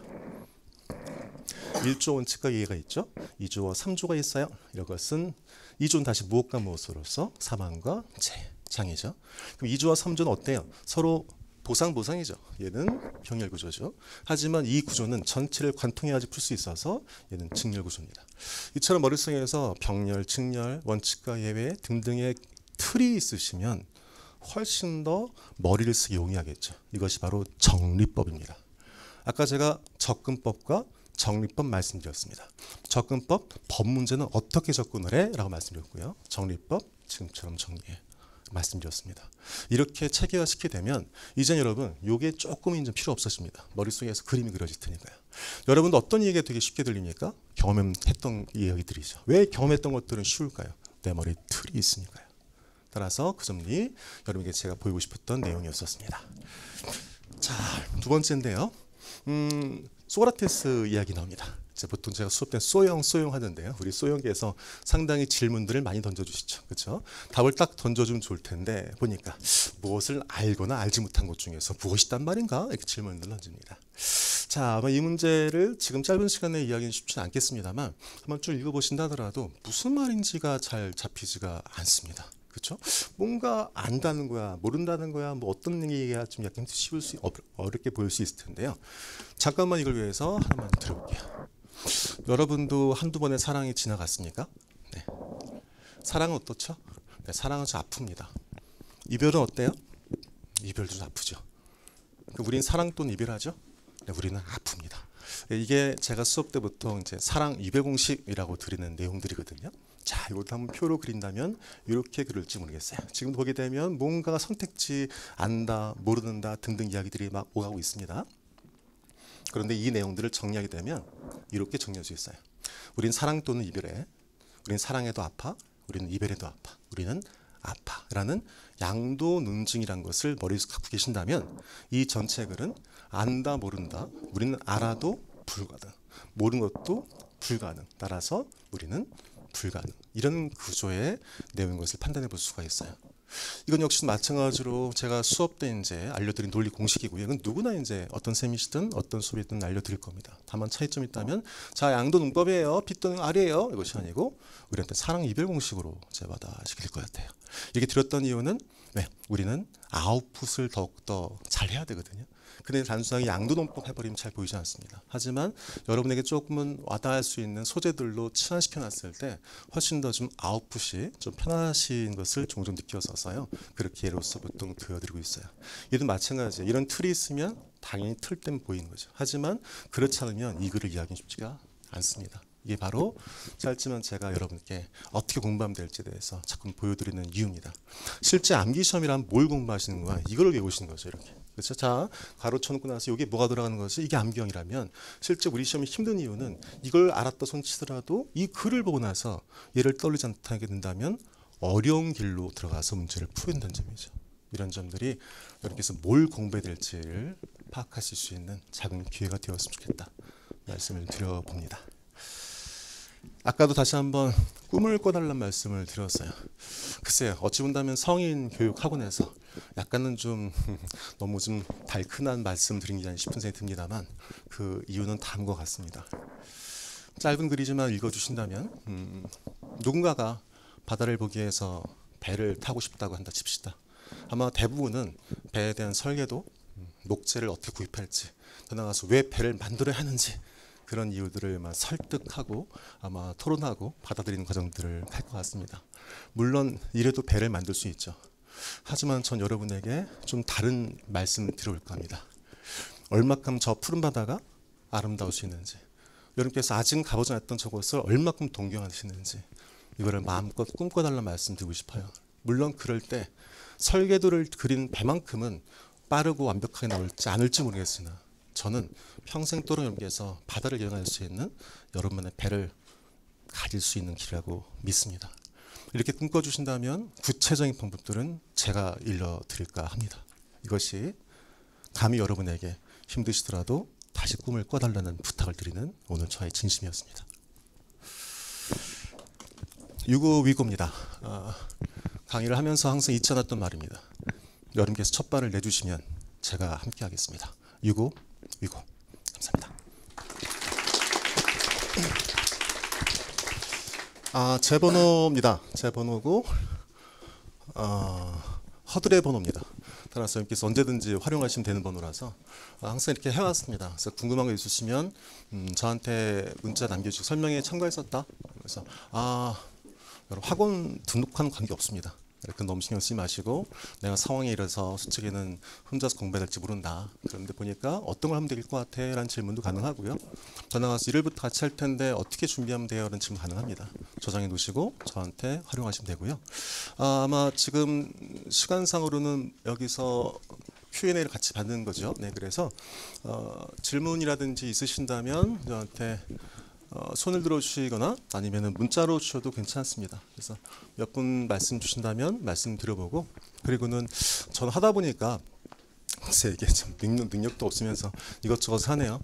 1조 원칙과 예외가 있죠. 2조와 3조가 있어요. 이것은 2조는 다시 무엇과 무엇으로서 사망과 재장이죠. 그럼 2조와 3조는 어때요? 서로 보상이죠. 얘는 병렬 구조죠. 하지만 이 구조는 전체를 관통해야지 풀 수 있어서 얘는 직렬 구조입니다. 이처럼 머릿속에서 병렬, 직렬, 원칙과 예외 등등의 틀이 있으시면 훨씬 더 머리를 쓰기 용이하겠죠. 이것이 바로 정리법입니다. 아까 제가 접근법과 정리법 말씀드렸습니다. 접근법, 법 문제는 어떻게 접근을 해? 라고 말씀드렸고요. 정리법, 지금처럼 정리해. 말씀드렸습니다. 이렇게 체계화시키게 되면 이제 여러분 이게 조금 이제 필요 없어집니다. 머릿속에서 그림이 그려질 테니까요. 여러분도 어떤 얘기가 되게 쉽게 들립니까? 경험했던 이야기들이죠. 왜 경험했던 것들은 쉬울까요? 내 머리에 틀이 있으니까요. 따라서 그 점이 여러분에게 제가 보이고 싶었던 내용이었습니다. 자, 두 번째인데요. 소크라테스 이야기 나옵니다. 보통 제가 수업 때 소형 하는데요. 우리 소형계에서 상당히 질문들을 많이 던져주시죠. 그렇죠? 답을 딱 던져주면 좋을 텐데 보니까 무엇을 알거나 알지 못한 것 중에서 무엇이 있단 말인가? 이렇게 질문을 던집니다. 자, 아마 이 문제를 지금 짧은 시간에 이야기는 쉽지는 않겠습니다만 한번 쭉 읽어보신다 하더라도 무슨 말인지가 잘 잡히지가 않습니다. 그렇죠? 뭔가 안다는 거야, 모른다는 거야, 뭐 어떤 얘기가 좀 약간 어렵게 보일 수 있을 텐데요. 잠깐만 이걸 위해서 하나만 드려볼게요. 여러분도 한두 번의 사랑이 지나갔습니까? 네. 사랑은 어떻죠? 네, 사랑은 좀 아픕니다. 이별은 어때요? 이별도 좀 아프죠. 우리는 사랑 또는 이별하죠? 네, 우리는 아픕니다. 이게 제가 수업 때부터 이제 사랑 이별 공식이라고 드리는 내용들이거든요. 자, 이것도 한번 표로 그린다면 이렇게 그릴지 모르겠어요. 지금 보게 되면 뭔가 선택지, 안다, 모르는다 등등 이야기들이 막 오가고 있습니다. 그런데 이 내용들을 정리하게 되면 이렇게 정리할 수 있어요. 우린 사랑 또는 이별에, 우린 사랑에도 아파, 우리는 이별에도 아파, 우리는 아파라는 양도 논증이란 것을 머릿속에 갖고 계신다면 이 전체 글은 안다, 모른다, 우리는 알아도 불가능, 모르는 것도 불가능, 따라서 우리는 불가능, 이런 구조의 내용인 것을 판단해 볼 수가 있어요. 이건 역시 마찬가지로 제가 수업 때 이제 알려드린 논리 공식이고요. 이건 누구나 이제 어떤 셈이시든 어떤 수업이든 알려드릴 겁니다. 다만 차이점이 있다면, 자, 양도 문법이에요, 비 또는 알이에요, 이것이 아니고 우리한테 사랑 이별 공식으로 제 받아시킬 것 같아요. 이렇게 드렸던 이유는 네, 우리는 아웃풋을 더욱더 잘해야 되거든요. 근데 단순하게 양도논법 해버리면 잘 보이지 않습니다. 하지만 여러분에게 조금은 와닿을 수 있는 소재들로 치환시켜 놨을 때 훨씬 더 좀 아웃풋이 좀 편하신 것을 종종 느껴서요. 그렇게 예로서 보통 보여드리고 있어요. 이도 마찬가지예요. 이런 틀이 있으면 당연히 틀 때문에 보이는 거죠. 하지만 그렇지 않으면 이 글을 이해하기 쉽지가 않습니다. 이게 바로 짧지만 제가 여러분께 어떻게 공부하면 될지에 대해서 자꾸 보여드리는 이유입니다. 실제 암기시험이란 뭘 공부하시는 거야? 이걸 외우시는 거죠. 이렇게. 그렇죠? 자, 가로쳐놓고 나서 여기 뭐가 들어가는 거지? 이게 암기형이라면 실제 우리 시험이 힘든 이유는 이걸 알았다 손치더라도 이 글을 보고 나서 얘를 떠올리지 않게 된다면 어려운 길로 들어가서 문제를 풀어야 된다는 점이죠. 이런 점들이 여러분께서 뭘 공부해야 될지를 파악하실 수 있는 작은 기회가 되었으면 좋겠다 말씀을 드려봅니다. 아까도 다시 한번 꿈을 꿔달라는 말씀을 드렸어요. 글쎄요, 어찌 본다면 성인 교육 학원에서 약간은 좀 너무 좀 달큰한 말씀 드린 게 아닌가 싶은 생각이 듭니다만 그 이유는 다음과 같습니다. 짧은 글이지만 읽어주신다면 누군가가 바다를 보기 위해서 배를 타고 싶다고 한다 칩시다. 아마 대부분은 배에 대한 설계도, 목재를 어떻게 구입할지, 더 나아가서 왜 배를 만들어야 하는지 그런 이유들을 설득하고 아마 토론하고 받아들이는 과정들을 할 것 같습니다. 물론 이래도 배를 만들 수 있죠. 하지만 전 여러분에게 좀 다른 말씀 드려볼까 합니다. 얼마큼 저 푸른 바다가 아름다울 수 있는지, 여러분께서 아직 가보지 않았던 저곳을 얼마큼 동경하시는지 이거를 마음껏 꿈꿔달라는 말씀 드리고 싶어요. 물론 그럴 때 설계도를 그린 배만큼은 빠르고 완벽하게 나올지 않을지 모르겠으나 저는 평생도록 여러분께서 바다를 여행할 수 있는 여러분만의 배를 가질 수 있는 길이라고 믿습니다. 이렇게 꿈꿔주신다면 구체적인 방법들은 제가 일러드릴까 합니다. 이것이 감히 여러분에게 힘드시더라도 다시 꿈을 꿔달라는 부탁을 드리는 오늘 저의 진심이었습니다. 유고위고입니다. 강의를 하면서 항상 잊지 않았던 말입니다. 여러분께서 첫 발을 내주시면 제가 함께 하겠습니다. 유고, 위고. 감사합니다. 제 번호입니다. 제 번호고 허들의 번호입니다. 따라서 여러분께서 언제든지 활용하시면 되는 번호라서 항상 이렇게 해왔습니다. 그래서 궁금한 거 있으시면 저한테 문자 남겨주시고 설명에 참가했었다. 그래서 여러분 학원 등록하는 관계 없습니다. 이렇게 너무 신경 쓰지 마시고 내가 상황에 이래서 솔직히는 혼자서 공부해야 될지 모른다. 그런데 보니까 어떤 걸 하면 될 것 같아? 라는 질문도 가능하고요. 더 나가서 일요일부터 같이 할 텐데 어떻게 준비하면 돼요? 라는 질문 가능합니다. 저장해 놓으시고 저한테 활용하시면 되고요. 아마 지금 시간상으로는 여기서 Q&A를 같이 받는 거죠. 네, 그래서 질문이라든지 있으신다면 저한테 손을 들어주시거나 아니면 문자로 주셔도 괜찮습니다. 그래서 몇 분 말씀 주신다면 말씀 드려보고, 그리고는 저는 하다 보니까 글쎄 이게 좀 능력도 없으면서 이것저것 하네요.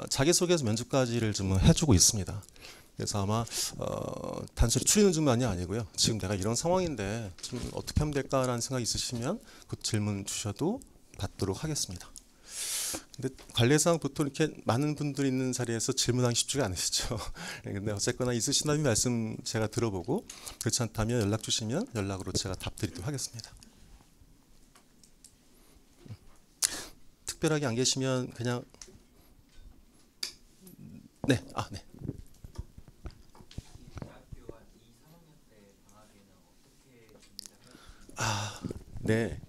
자기소개서 면접까지를 좀 해주고 있습니다. 그래서 아마 단순히 추리는 질문이 아니고요. 지금 내가 이런 상황인데 좀 어떻게 하면 될까라는 생각이 있으시면 그 질문 주셔도 받도록 하겠습니다. 근데 관례상 보통 이렇게 많은 분들이 있는 자리에서 질문하기 쉽지가 않으시죠. 근데 어쨌거나 있으시다면 말씀 제가 들어보고 그렇지 않다면 연락 주시면 연락으로 제가 답 드리도록 하겠습니다. 특별하게 안 계시면 그냥 네, 네. 네.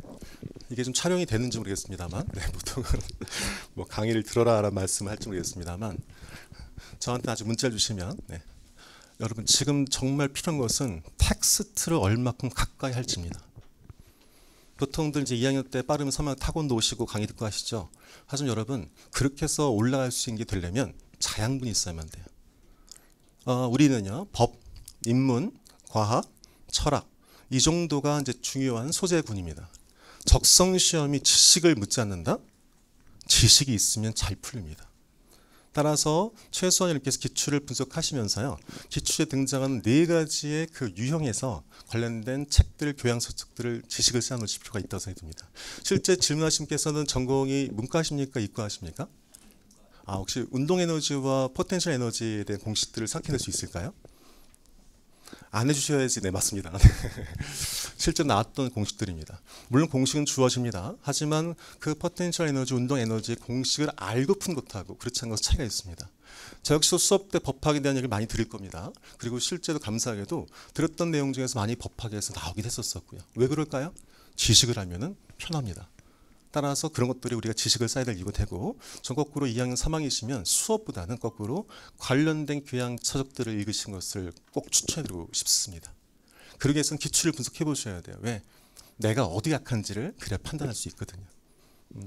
이게 좀 촬영이 되는지 모르겠습니다만, 네, 보통은 뭐 강의를 들어라라는 말씀을 할지 모르겠습니다만, 저한테 아주 문자를 주시면, 네. 여러분 지금 정말 필요한 것은 텍스트를 얼마큼 가까이 할지입니다. 보통들 이제 2학년 때 빠르면 3학년 학원도 오시고 강의 듣고 하시죠. 하지만 여러분 그렇게 해서 올라갈 수 있는 게 되려면 자양분이 있어야만 돼요. 우리는요 법, 인문, 과학, 철학 이 정도가 이제 중요한 소재군입니다. 적성 시험이 지식을 묻지 않는다? 지식이 있으면 잘 풀립니다. 따라서 최소한 이렇게 해서 기출을 분석하시면서요. 기출에 등장하는 4가지의 그 유형에서 관련된 책들, 교양서책들을 지식을 쌓아놓으실 필요가 있다고 생각이 듭니다. 실제 질문하신 분께서는 전공이 문과십니까? 이과십니까? 혹시 운동에너지와 포텐셜 에너지에 대한 공식들을 생각해낼 수 있을까요? 안 해주셔야지. 네, 맞습니다. 실제 나왔던 공식들입니다. 물론 공식은 주어집니다. 하지만 그 포텐셜 에너지, 운동 에너지의 공식을 알고 푼 것하고 그렇지 않은 것은 차이가 있습니다. 저 역시도 수업 때 법학에 대한 얘기를 많이 드릴 겁니다. 그리고 실제로 감사하게도 들었던 내용 중에서 많이 법학에서 나오긴 했었고요. 왜 그럴까요? 지식을 하면은 편합니다. 따라서 그런 것들이 우리가 지식을 쌓아야 될 이유가 되고, 전 거꾸로 2학년 3학년이시면 수업보다는 거꾸로 관련된 교양 서적들을 읽으신 것을 꼭 추천해드리고 싶습니다. 그러기 위해서는 기출을 분석해 보셔야 돼요. 왜? 내가 어디 약한지를 그래야 판단할 수 있거든요.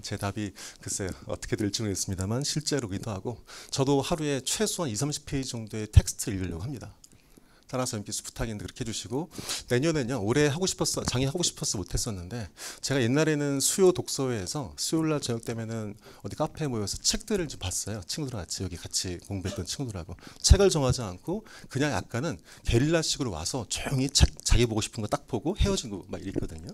제 답이 글쎄 어떻게 될지 모르겠습니다만 실제로기도 하고, 저도 하루에 최소한 20-30페이지 정도의 텍스트를 읽으려고 합니다. 따라서 이렇게 부탁인데 그렇게 해주시고, 내년에는요 올해 하고 싶었어, 작년 하고 싶었어 못했었는데, 제가 옛날에는 수요 독서회에서 수요일날 저녁 되면은 어디 카페에 모여서 책들을 좀 봤어요. 친구들 같이 여기 같이 공부했던 친구들하고 책을 정하지 않고 그냥 약간은 게릴라식으로 와서 조용히 책 자기 보고 싶은 거 딱 보고 헤어지고 막 이랬거든요.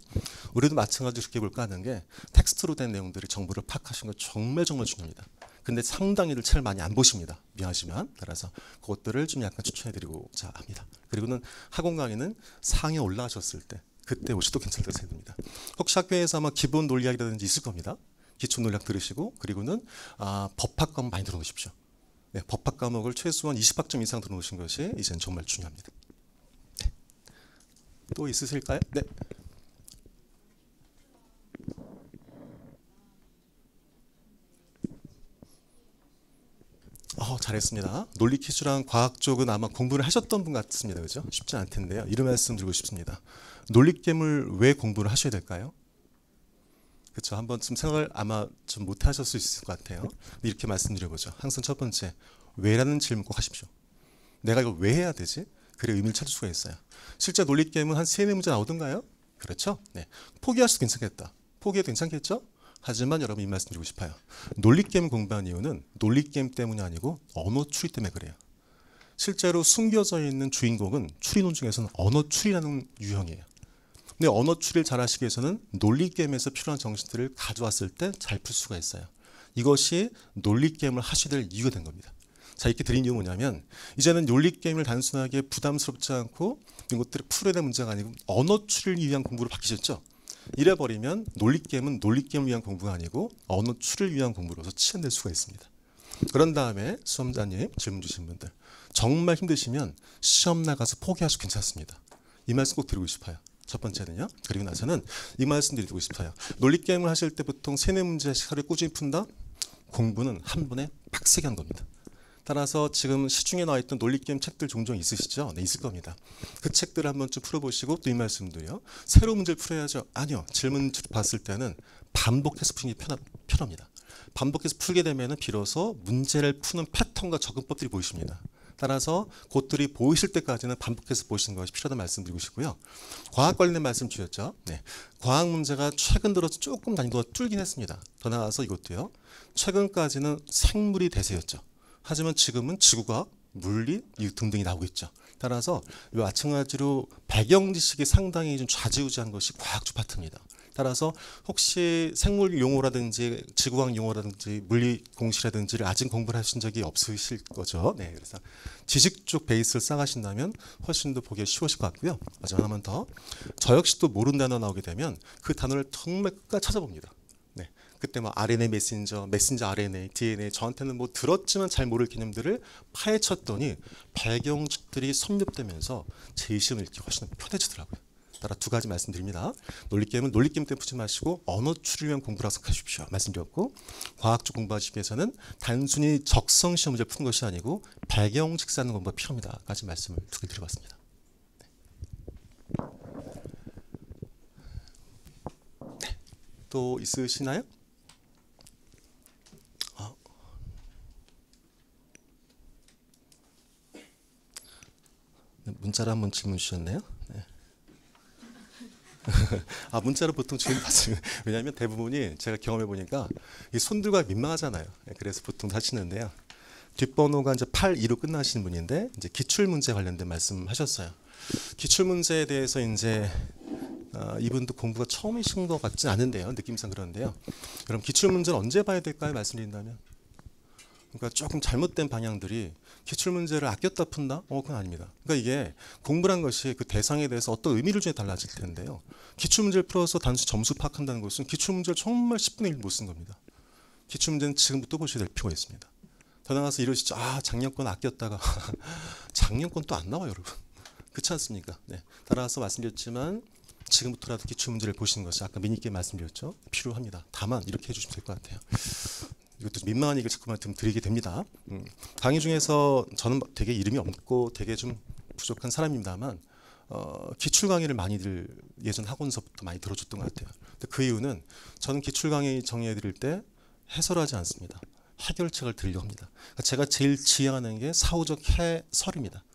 우리도 마찬가지로 그렇게 볼까 하는 게 텍스트로 된 내용들이 정보를 파악하시는 거 정말 중요합니다. 근데 상당히들 책을 많이 안 보십니다. 미안하지만. 따라서 그것들을 좀 약간 추천해드리고자 합니다. 그리고는 학원 강의는 상에 올라가셨을 때 그때 오셔도 괜찮다고 생각됩니다. 혹시 학교에서 아마 기본 논리학이라든지 있을 겁니다. 기초 논리학 들으시고 그리고는 법학 과목 많이 들어놓으십시오. 네, 법학 과목을 최소한 20학점 이상 들어놓으신 것이 이제는 정말 중요합니다. 네. 또 있으실까요? 네. 잘했습니다. 논리 퀴즈랑 과학 쪽은 아마 공부를 하셨던 분 같습니다. 그죠? 쉽지 않을 텐데요. 이런 말씀 드리고 싶습니다. 논리겜을 왜 공부를 하셔야 될까요? 그렇죠. 한 번쯤 생각을 아마 좀 못 하실 수 있을 것 같아요. 이렇게 말씀드려보죠. 항상 첫 번째, 왜라는 질문 꼭 하십시오. 내가 이걸 왜 해야 되지? 그래 의미를 찾을 수가 있어요. 실제 논리게임은 한 3-4문제 나오던가요? 그렇죠? 네. 포기할 수도 괜찮겠다. 포기해도 괜찮겠죠? 하지만 여러분 이 말씀 드리고 싶어요. 논리게임 공부한 이유는 논리게임 때문이 아니고 언어 추리 때문에 그래요. 실제로 숨겨져 있는 주인공은 추리논 중에서는 언어 추리라는 유형이에요. 근데 언어 추리를 잘 하시기 위해서는 논리게임에서 필요한 정신들을 가져왔을 때 잘 풀 수가 있어요. 이것이 논리게임을 하셔야 될 이유가 된 겁니다. 자, 이렇게 드린 이유는 뭐냐면 이제는 논리게임을 단순하게 부담스럽지 않고 이것들을 풀어야 될 문제가 아니고 언어 추리를 위한 공부로 바뀌셨죠. 이래버리면 논리게임은 논리게임을 위한 공부가 아니고 언어 추리를 위한 공부로서 치환될 수가 있습니다. 그런 다음에 수험자님 질문 주신 분들 정말 힘드시면 시험 나가서 포기하셔도 괜찮습니다. 이 말씀 꼭 드리고 싶어요. 첫 번째는요. 그리고 나서는 이 말씀 드리고 싶어요. 논리게임을 하실 때 보통 3-4문제씩 하루에 꾸준히 푼다? 공부는 한 번에 빡세게 한 겁니다. 따라서 지금 시중에 나와 있던 논리게임 책들 종종 있으시죠? 네, 있을 겁니다. 그 책들을 한번 좀 풀어보시고 또 이 말씀도요. 새로운 문제를 풀어야죠? 아니요. 질문 봤을 때는 반복해서 푸는 게 편합니다. 반복해서 풀게 되면 비로소 문제를 푸는 패턴과 접근법들이 보이십니다. 따라서 그것들이 보이실 때까지는 반복해서 보시는 것이 필요하다는 말씀 드리고 싶고요. 과학 관련된 말씀 주셨죠? 네. 과학 문제가 최근 들어서 조금 난이도가 줄긴 했습니다. 더 나아가서 이것도요. 최근까지는 생물이 대세였죠. 하지만 지금은 지구과학, 물리 등등이 나오고 있죠. 따라서 마찬가지로 배경 지식이 상당히 좀 좌지우지한 것이 과학적 파트입니다. 따라서 혹시 생물 용어라든지 지구과학 용어라든지 물리 공식이라든지를 아직 공부를 하신 적이 없으실 거죠. 네, 그래서 지식 쪽 베이스를 쌓아가신다면 훨씬 더 보기 쉬우실 것 같고요. 마지막 하나만 더. 저 역시 또 모르는 단어 나오게 되면 그 단어를 정말 끝까지 찾아봅니다. 네, 그때 뭐 RNA 메신저, 메신저 RNA, DNA 저한테는 뭐 들었지만 잘 모를 개념들을 파헤쳤더니 배경식들이 섭렵되면서 제 시험을 읽기 훨씬 편해지더라고요. 따라 두 가지 말씀드립니다. 논리게임은 논리게임 때문에 푸지 마시고 언어 추리를 위한 공부라고 생각하십시오. 말씀드렸고 과학적 공부하시기 위해서는 단순히 적성 시험 문제를 푸는 것이 아니고 배경식 쌓는 공부가 필요합니다. 까지 말씀을 두 개 드려봤습니다. 네. 또 있으시나요? 문자로 한번 질문 주셨네요. 네. 문자로 보통 질문 받으면 왜냐하면 대부분이 제가 경험해 보니까 이 손들과 민망하잖아요. 그래서 보통 하시는데요. 뒷번호가 이제 82로 끝나시는 분인데 이제 기출 문제 관련된 말씀하셨어요. 기출 문제에 대해서 이제 이분도 공부가 처음이신 것 같진 않은데요. 느낌상 그런데요. 그럼 기출 문제는 언제 봐야 될까요? 말씀드린다면. 그러니까 조금 잘못된 방향들이 기출문제를 아꼈다 푼다? 그건 아닙니다. 그러니까 이게 공부란 것이 그 대상에 대해서 어떤 의미를 주에 달라질 텐데요. 기출문제를 풀어서 단순히 점수 파악한다는 것은 기출문제를 정말 10분의 1 못 쓴 겁니다. 기출문제는 지금부터 보셔야 될 필요가 있습니다. 더 나가서 이러시죠. 작년 건 아꼈다가 작년 건 또 안 나와요, 여러분. 그렇지 않습니까? 네. 따라서 말씀드렸지만 지금부터라도 기출문제를 보시는 것이 아까 미니게임 말씀드렸죠. 필요합니다. 다만 이렇게 해주시면 될 것 같아요. 이것도 민망한 얘기를 자꾸만 드리게 됩니다. 강의 중에서 저는 되게 이름이 없고 되게 좀 부족한 사람입니다만 기출 강의를 많이들 예전 학원서부터 많이 들어줬던 것 같아요. 근데 그 이유는 저는 기출 강의 정리해 드릴 때 해설하지 않습니다. 해결책을 드리려고 합니다. 그러니까 제가 제일 지향하는 게 사후적 해설입니다.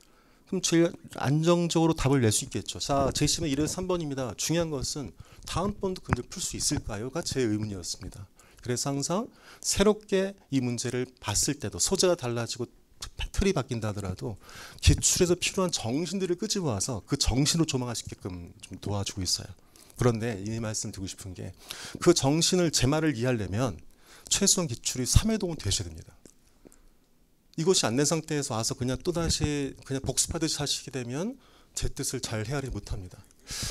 그럼 제일 안정적으로 답을 낼 수 있겠죠. 자, 제 시험은 1에서 3번입니다. 중요한 것은 다음번도 근데 풀 수 있을까요?가 제 의문이었습니다. 그래서 항상 새롭게 이 문제를 봤을 때도 소재가 달라지고 틀이 바뀐다 하더라도 기출에서 필요한 정신들을 끄집어 와서 그 정신으로 조망할 수 있게끔 좀 도와주고 있어요. 그런데 이 말씀 드리고 싶은 게 그 정신을 제 말을 이해하려면 최소한 기출이 3회동은 되셔야 됩니다. 이것이 안 된 상태에서 와서 그냥 또다시 그냥 복습하듯이 하시게 되면 제 뜻을 잘 헤아리지 못합니다.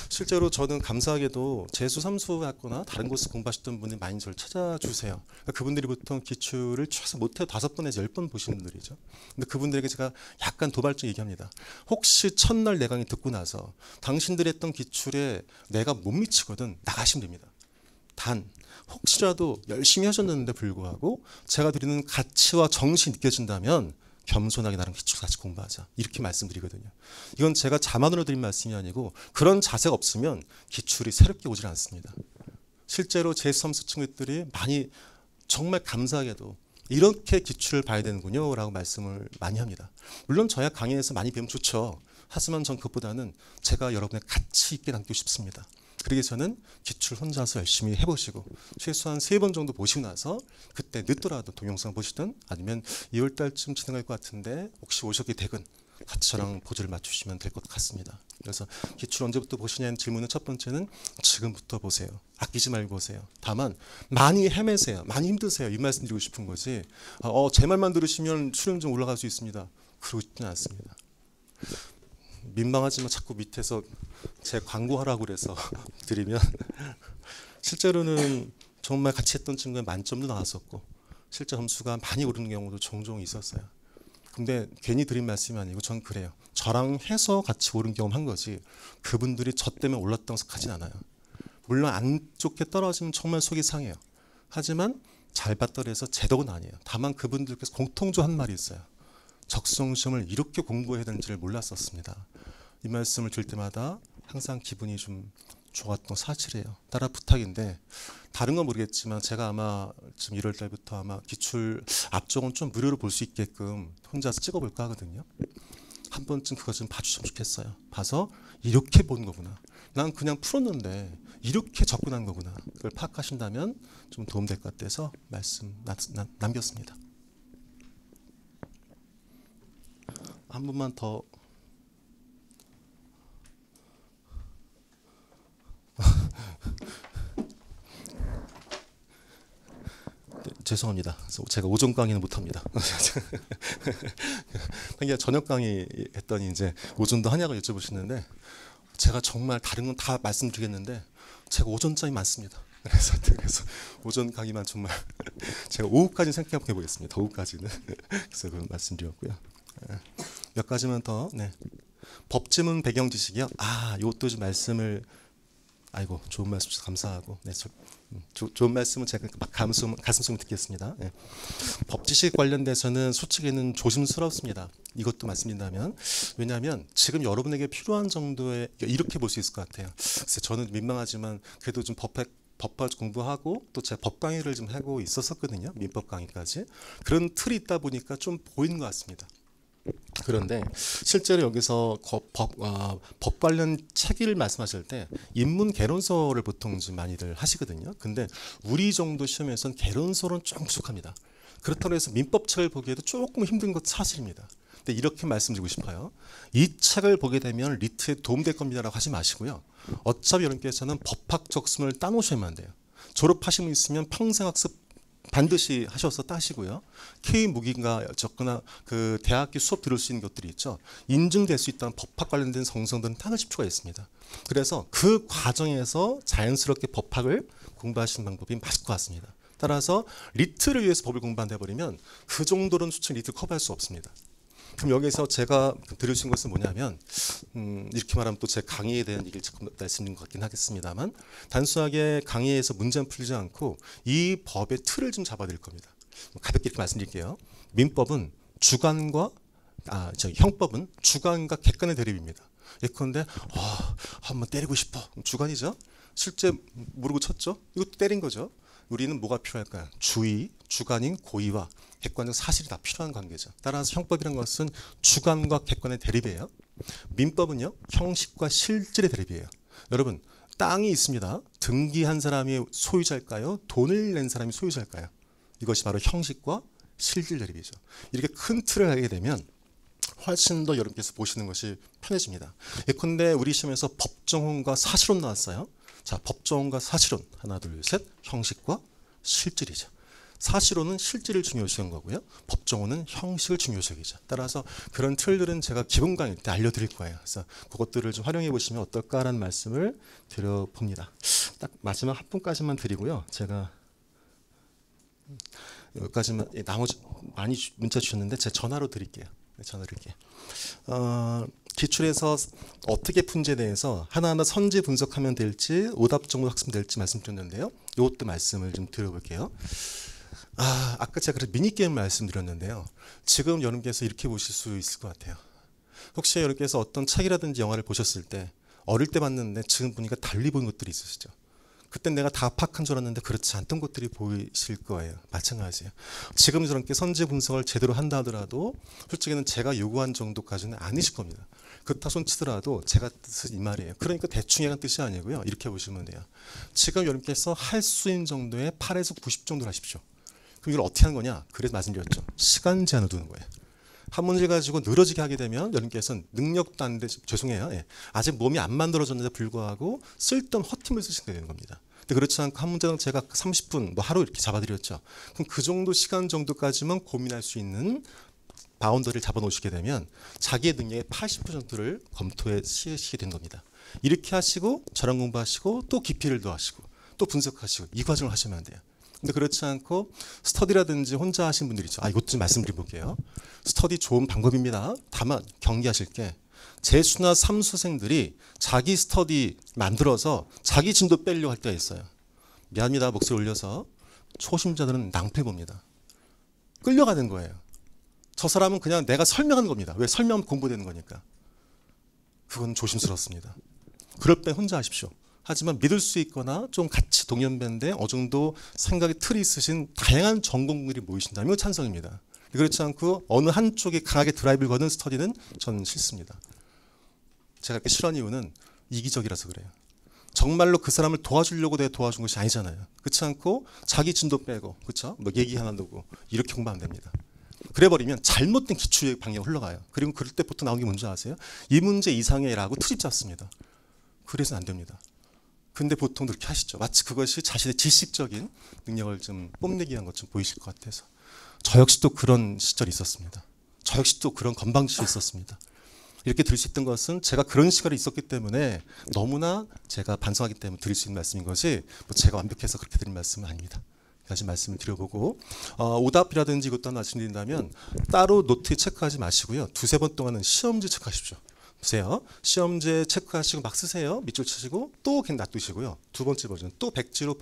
실제로 저는 감사하게도 재수 3수 했거나 다른 곳에서 공부하셨던 분이 많이 저를 찾아주세요. 그러니까 그분들이 보통 기출을 최소 못해도 5번에서 10번 보시는 분들이죠. 근데 그분들에게 제가 약간 도발적 얘기합니다. 혹시 첫날 내 강의 듣고 나서 당신들이 했던 기출에 내가 못 미치거든 나가시면 됩니다. 단 혹시라도 열심히 하셨는데 불구하고 제가 드리는 가치와 정신이 느껴진다면 겸손하게 나랑 기출 같이 공부하자 이렇게 말씀드리거든요. 이건 제가 자만으로 드린 말씀이 아니고 그런 자세가 없으면 기출이 새롭게 오질 않습니다. 실제로 제 수험수 친구들이 많이 정말 감사하게도 이렇게 기출을 봐야 되는군요 라고 말씀을 많이 합니다. 물론 저야 강의에서 많이 배우면 좋죠. 하지만 전 그것보다는 제가 여러분의 가치 있게 남기고 싶습니다. 그러기 위해서는 기출 혼자서 열심히 해보시고 최소한 3번 정도 보시고 나서 그때 늦더라도 동영상 보시든 아니면 2월 달쯤 진행할 것 같은데 혹시 오셨게 되건 같이 저랑 포즈를 맞추시면 될 것 같습니다. 그래서 기출 언제부터 보시냐는 질문은 첫 번째는 지금부터 보세요. 아끼지 말고 보세요. 다만 많이 헤매세요. 많이 힘드세요. 이 말씀 드리고 싶은 거지 제 말만 들으시면 수능 좀 올라갈 수 있습니다. 그러지는 않습니다. 민망하지만 자꾸 밑에서 제 광고하라고 그래서 드리면 실제로는 정말 같이 했던 친구에 만점도 나왔었고 실제 점수가 많이 오르는 경우도 종종 있었어요. 근데 괜히 드린 말씀이 아니고 전 그래요. 저랑 해서 같이 오른 경험 한 거지 그분들이 저 때문에 올랐다고 생각하진 않아요. 물론 안 좋게 떨어지면 정말 속이 상해요. 하지만 잘 봤더라 해서 제 덕은 아니에요. 다만 그분들께서 공통적으로 한 말이 있어요. 적성시험을 이렇게 공부해야 되는지를 몰랐었습니다. 이 말씀을 들 때마다 항상 기분이 좀 좋았던 사실이에요. 따라 부탁인데 다른 건 모르겠지만 제가 아마 지금 1월 달부터 아마 기출 앞쪽은 좀 무료로 볼 수 있게끔 혼자서 찍어볼까 하거든요. 한 번쯤 그거 좀 봐주시면 좋겠어요. 봐서 이렇게 본 거구나. 난 그냥 풀었는데 이렇게 접근한 거구나. 그걸 파악하신다면 좀 도움될 것 같아서 말씀 남겼습니다. 한 번만 더. 네, 죄송합니다. 제가 오전 강의는 못합니다. 그냥 저녁 강의 했더니 이제 오전도 하냐고 여쭤보시는데 제가 정말 다른 건 다 말씀드리겠는데 제가 오전짬이 많습니다. 그래서 오전 강의만 정말 제가 오후까지 생각해 보겠습니다. 오후까지는 그래서 그런 말씀드렸고요. 몇 가지만 더. 네. 법지문 배경 지식이요. 이것도 좀 말씀을 아이고 좋은 말씀 주셔서 감사하고 네, 좋은 말씀은 제가 막 가슴속으로 듣겠습니다. 네. 법 지식 관련돼서는 솔직히는 조심스럽습니다. 이것도 말씀드린다면 왜냐하면 지금 여러분에게 필요한 정도의 이렇게 볼 수 있을 것 같아요. 그래서 저는 민망하지만 그래도 좀 법학 공부하고 또 제가 법 강의를 좀 하고 있었거든요. 민법 강의까지 그런 틀이 있다 보니까 좀 보이는 것 같습니다. 그런데 실제로 여기서 법 관련 책을 말씀하실 때 인문 개론서를 보통 좀 많이들 하시거든요. 근데 우리 정도 시험에서는 개론서는 좀 부족합니다. 그렇다고 해서 민법책을 보기에도 조금 힘든 것 사실입니다. 근데 이렇게 말씀드리고 싶어요. 이 책을 보게 되면 리트에 도움될 겁니다라고 하지 마시고요. 어차피 여러분께서는 법학적 수능을 따놓으셔야만 안 돼요. 졸업하신 분 있으면 평생학습 반드시 하셔서 따시고요. K무기인가 적거나 그 대학교 수업 들을 수 있는 것들이 있죠. 인증될 수 있다는 법학 관련된 성성들은 따르실 필요가 있습니다. 그래서 그 과정에서 자연스럽게 법학을 공부하시는 방법이 맞을 것 같습니다. 따라서 리트를 위해서 법을 공부한다 버리면 그 정도로는 수능 리트 커버할 수 없습니다. 그럼 여기서 제가 드릴 수 있는 것은 뭐냐면 이렇게 말하면 또 제 강의에 대한 얘기를 조금 말씀드린 것 같긴 하겠습니다만 단순하게 강의에서 문제만 풀지 않고 이 법의 틀을 좀 잡아드릴 겁니다. 가볍게 이렇게 말씀드릴게요. 민법은 주관과 형법은 주관과 객관의 대립입니다. 예컨대 한번 때리고 싶어. 주관이죠. 실제 모르고 쳤죠. 이것도 때린 거죠. 우리는 뭐가 필요할까요? 주의, 주관인 고의와 객관적 사실이 다 필요한 관계죠. 따라서 형법이란 것은 주관과 객관의 대립이에요. 민법은요, 형식과 실질의 대립이에요. 여러분, 땅이 있습니다. 등기한 사람이 소유자일까요? 돈을 낸 사람이 소유자일까요? 이것이 바로 형식과 실질 대립이죠. 이렇게 큰 틀을 하게 되면 훨씬 더 여러분께서 보시는 것이 편해집니다. 예컨대 우리 시험에서 법정혼과 사실혼 나왔어요. 자, 법정혼과 사실혼 하나 둘 셋 형식과 실질이죠. 사실로는 실질을 중요시한 거고요. 법정어는 형식을 중요시하죠. 따라서 그런 틀들은 제가 기본 강의 때 알려드릴 거예요. 그래서 그것들을 좀 활용해 보시면 어떨까라는 말씀을 드려봅니다. 딱 마지막 한 분까지만 드리고요. 제가 여기까지만, 나머지 많이 문자 주셨는데 제가 전화로 드릴게요. 전화로 드릴게요. 기출에서 어떻게 푼지에 대해서 하나하나 선지 분석하면 될지 오답 정도 학습될지 말씀드렸는데요. 이것도 말씀을 좀 드려볼게요. 아까 제가 그래서 미니게임 말씀드렸는데요. 지금 여러분께서 이렇게 보실 수 있을 것 같아요. 혹시 여러분께서 어떤 책이라든지 영화를 보셨을 때 어릴 때 봤는데 지금 보니까 달리 보는 것들이 있으시죠. 그땐 내가 다 파악한 줄 알았는데 그렇지 않던 것들이 보이실 거예요. 마찬가지예요. 지금 저렇게 선지 분석을 제대로 한다 하더라도 솔직히는 제가 요구한 정도까지는 아니실 겁니다. 그렇다 손치더라도 제가 뜻은 이 말이에요. 그러니까 대충 얘기한 뜻이 아니고요. 이렇게 보시면 돼요. 지금 여러분께서 할 수 있는 정도의 8에서 90 정도를 하십시오. 그럼 이걸 어떻게 하는 거냐? 그래서 말씀드렸죠. 시간 제한을 두는 거예요. 한 문제 가지고 늘어지게 하게 되면 여러분께서는 능력도 안 돼, 죄송해요. 예. 아직 몸이 안 만들어졌는데 불구하고 쓸데없는 헛힘을 쓰시게 되는 겁니다. 근데 그렇지 않고 한 문제당 제가 30분, 뭐 하루 이렇게 잡아드렸죠. 그럼 그 정도 시간 정도까지만 고민할 수 있는 바운더리를 잡아놓으시게 되면 자기의 능력의 80%를 검토에 씌우시게 된 겁니다. 이렇게 하시고 저랑 공부하시고 또 깊이를 더하시고 또 분석하시고 이 과정을 하시면 안 돼요. 근데 그렇지 않고 스터디라든지 혼자 하신 분들 있죠. 이것 좀 말씀드려볼게요. 스터디 좋은 방법입니다. 다만 경계하실 게 재수나 삼수생들이 자기 스터디 만들어서 자기 진도 빼려고 할 때가 있어요. 미안합니다. 목소리 올려서 초심자들은 낭패 봅니다. 끌려가는 거예요. 저 사람은 그냥 내가 설명하는 겁니다. 왜? 설명하면 공부되는 거니까. 그건 조심스럽습니다. 그럴 때 혼자 하십시오. 하지만 믿을 수 있거나 좀 같이 동년배인데 어느 정도 생각의 틀이 있으신 다양한 전공들이 모이신다면 찬성입니다. 그렇지 않고 어느 한쪽에 강하게 드라이브를 거는 스터디는 저는 싫습니다. 제가 이렇게 싫어하는 이유는 이기적이라서 그래요. 정말로 그 사람을 도와주려고 내가 도와준 것이 아니잖아요. 그렇지 않고 자기 진도 빼고 그렇죠? 뭐 얘기 하나 두고 이렇게 공부하면 됩니다. 그래버리면 잘못된 기출의 방향으로 흘러가요. 그리고 그럴 때 보통 나오는 게 뭔지 아세요? 이 문제 이상해라고 트집 잡습니다. 그래서는 안 됩니다. 근데 보통 그렇게 하시죠. 마치 그것이 자신의 지식적인 능력을 좀 뽐내기 위한 것처럼 보이실 것 같아서. 저 역시 또 그런 시절이 있었습니다. 저 역시 또 그런 건방지이 있었습니다. 이렇게 드릴 수 있던 것은 제가 그런 시간이 있었기 때문에 너무나 제가 반성하기 때문에 드릴 수 있는 말씀인 것이 뭐 제가 완벽해서 그렇게 드린 말씀은 아닙니다. 다시 말씀을 드려보고 오답이라든지 이것도 하나 말씀드린다면 따로 노트에 체크하지 마시고요. 두세 번 동안은 시험지 체크하십시오. 보세요. 시험제 체크하시고 막 쓰세요. 밑줄 치시고 또 그냥 놔두시고요. 두 번째 버전 또 백지로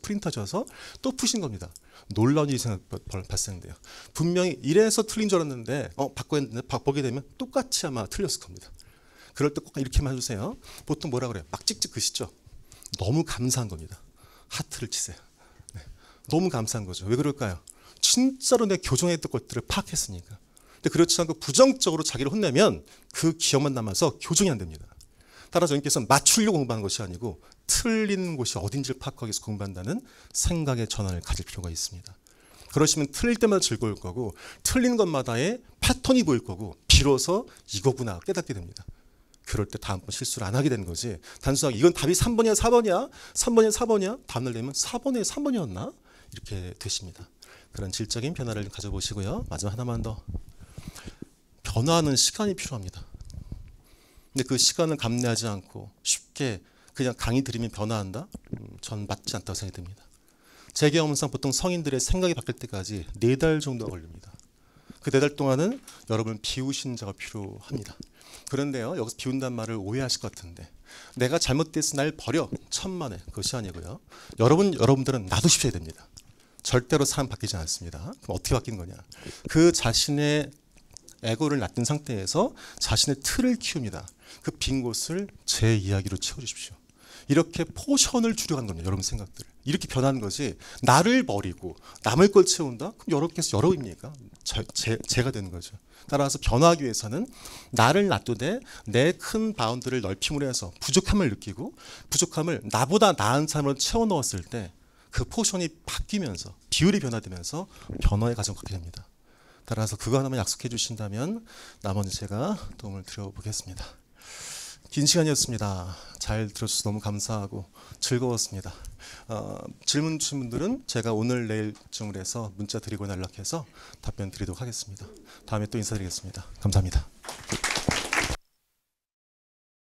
프린터져서 또 푸신 겁니다. 놀라운 일이 발생돼요. 분명히 이래서 틀린 줄 알았는데 바꾸게 되면 똑같이 아마 틀렸을 겁니다. 그럴 때 꼭 이렇게만 해주세요. 보통 뭐라 그래요? 막 찍찍 그시죠? 너무 감사한 겁니다. 하트를 치세요. 네. 너무 감사한 거죠. 왜 그럴까요? 진짜로 내 교정했던 것들을 파악했으니까. 근데 그렇지 않고 부정적으로 자기를 혼내면 그 기억만 남아서 교정이 안 됩니다. 따라서 여러분께서 맞추려고 공부하는 것이 아니고 틀린 곳이 어딘지를 파악하기 위해서 공부한다는 생각의 전환을 가질 필요가 있습니다. 그러시면 틀릴 때마다 즐거울 거고 틀린 것마다의 패턴이 보일 거고 비로소 이거구나 깨닫게 됩니다. 그럴 때 다음번 실수를 안 하게 되는 거지. 단순하게 이건 답이 3번이야 4번이야 3번이야 4번이야 다음날 되면 4번에 3번이었나? 이렇게 되십니다. 그런 질적인 변화를 좀 가져보시고요. 마지막 하나만 더. 변화하는 시간이 필요합니다. 근데 그 시간을 감내하지 않고 쉽게 그냥 강의 들으면 변화한다? 전 맞지 않다고 생각이 듭니다. 제 경험상 보통 성인들의 생각이 바뀔 때까지 4달 정도가 걸립니다. 그 4달 동안은 여러분 비우신 자가 필요합니다. 그런데요, 여기서 비운다는 말을 오해하실 것 같은데 내가 잘못돼서 날 버려 천만에 그것이 아니고요. 여러분들은 놔두십시오 됩니다. 절대로 사람 바뀌지 않습니다. 그럼 어떻게 바뀌는 거냐? 그 자신의 에고를 놔둔 상태에서 자신의 틀을 키웁니다. 그 빈 곳을 제 이야기로 채워주십시오. 이렇게 포션을 줄여가는 겁니다. 여러분 생각들을. 이렇게 변하는 것이 나를 버리고 남의 걸 채운다? 그럼 여러분께서 여러분입니까? 제가 되는 거죠. 따라서 변화하기 위해서는 나를 놔두되 내 큰 바운드를 넓힘으로 해서 부족함을 느끼고 부족함을 나보다 나은 사람으로 채워 넣었을 때 그 포션이 바뀌면서 비율이 변화되면서 변화의 과정을 갖게 됩니다. 따라서 그거 하나만 약속해 주신다면 나머지 제가 도움을 드려보겠습니다. 긴 시간이었습니다. 잘 들어주셔서 너무 감사하고 즐거웠습니다. 질문 주신 분들은 제가 오늘 내일쯤으로 해서 문자 드리고 연락해서 답변 드리도록 하겠습니다. 다음에 또 인사드리겠습니다. 감사합니다.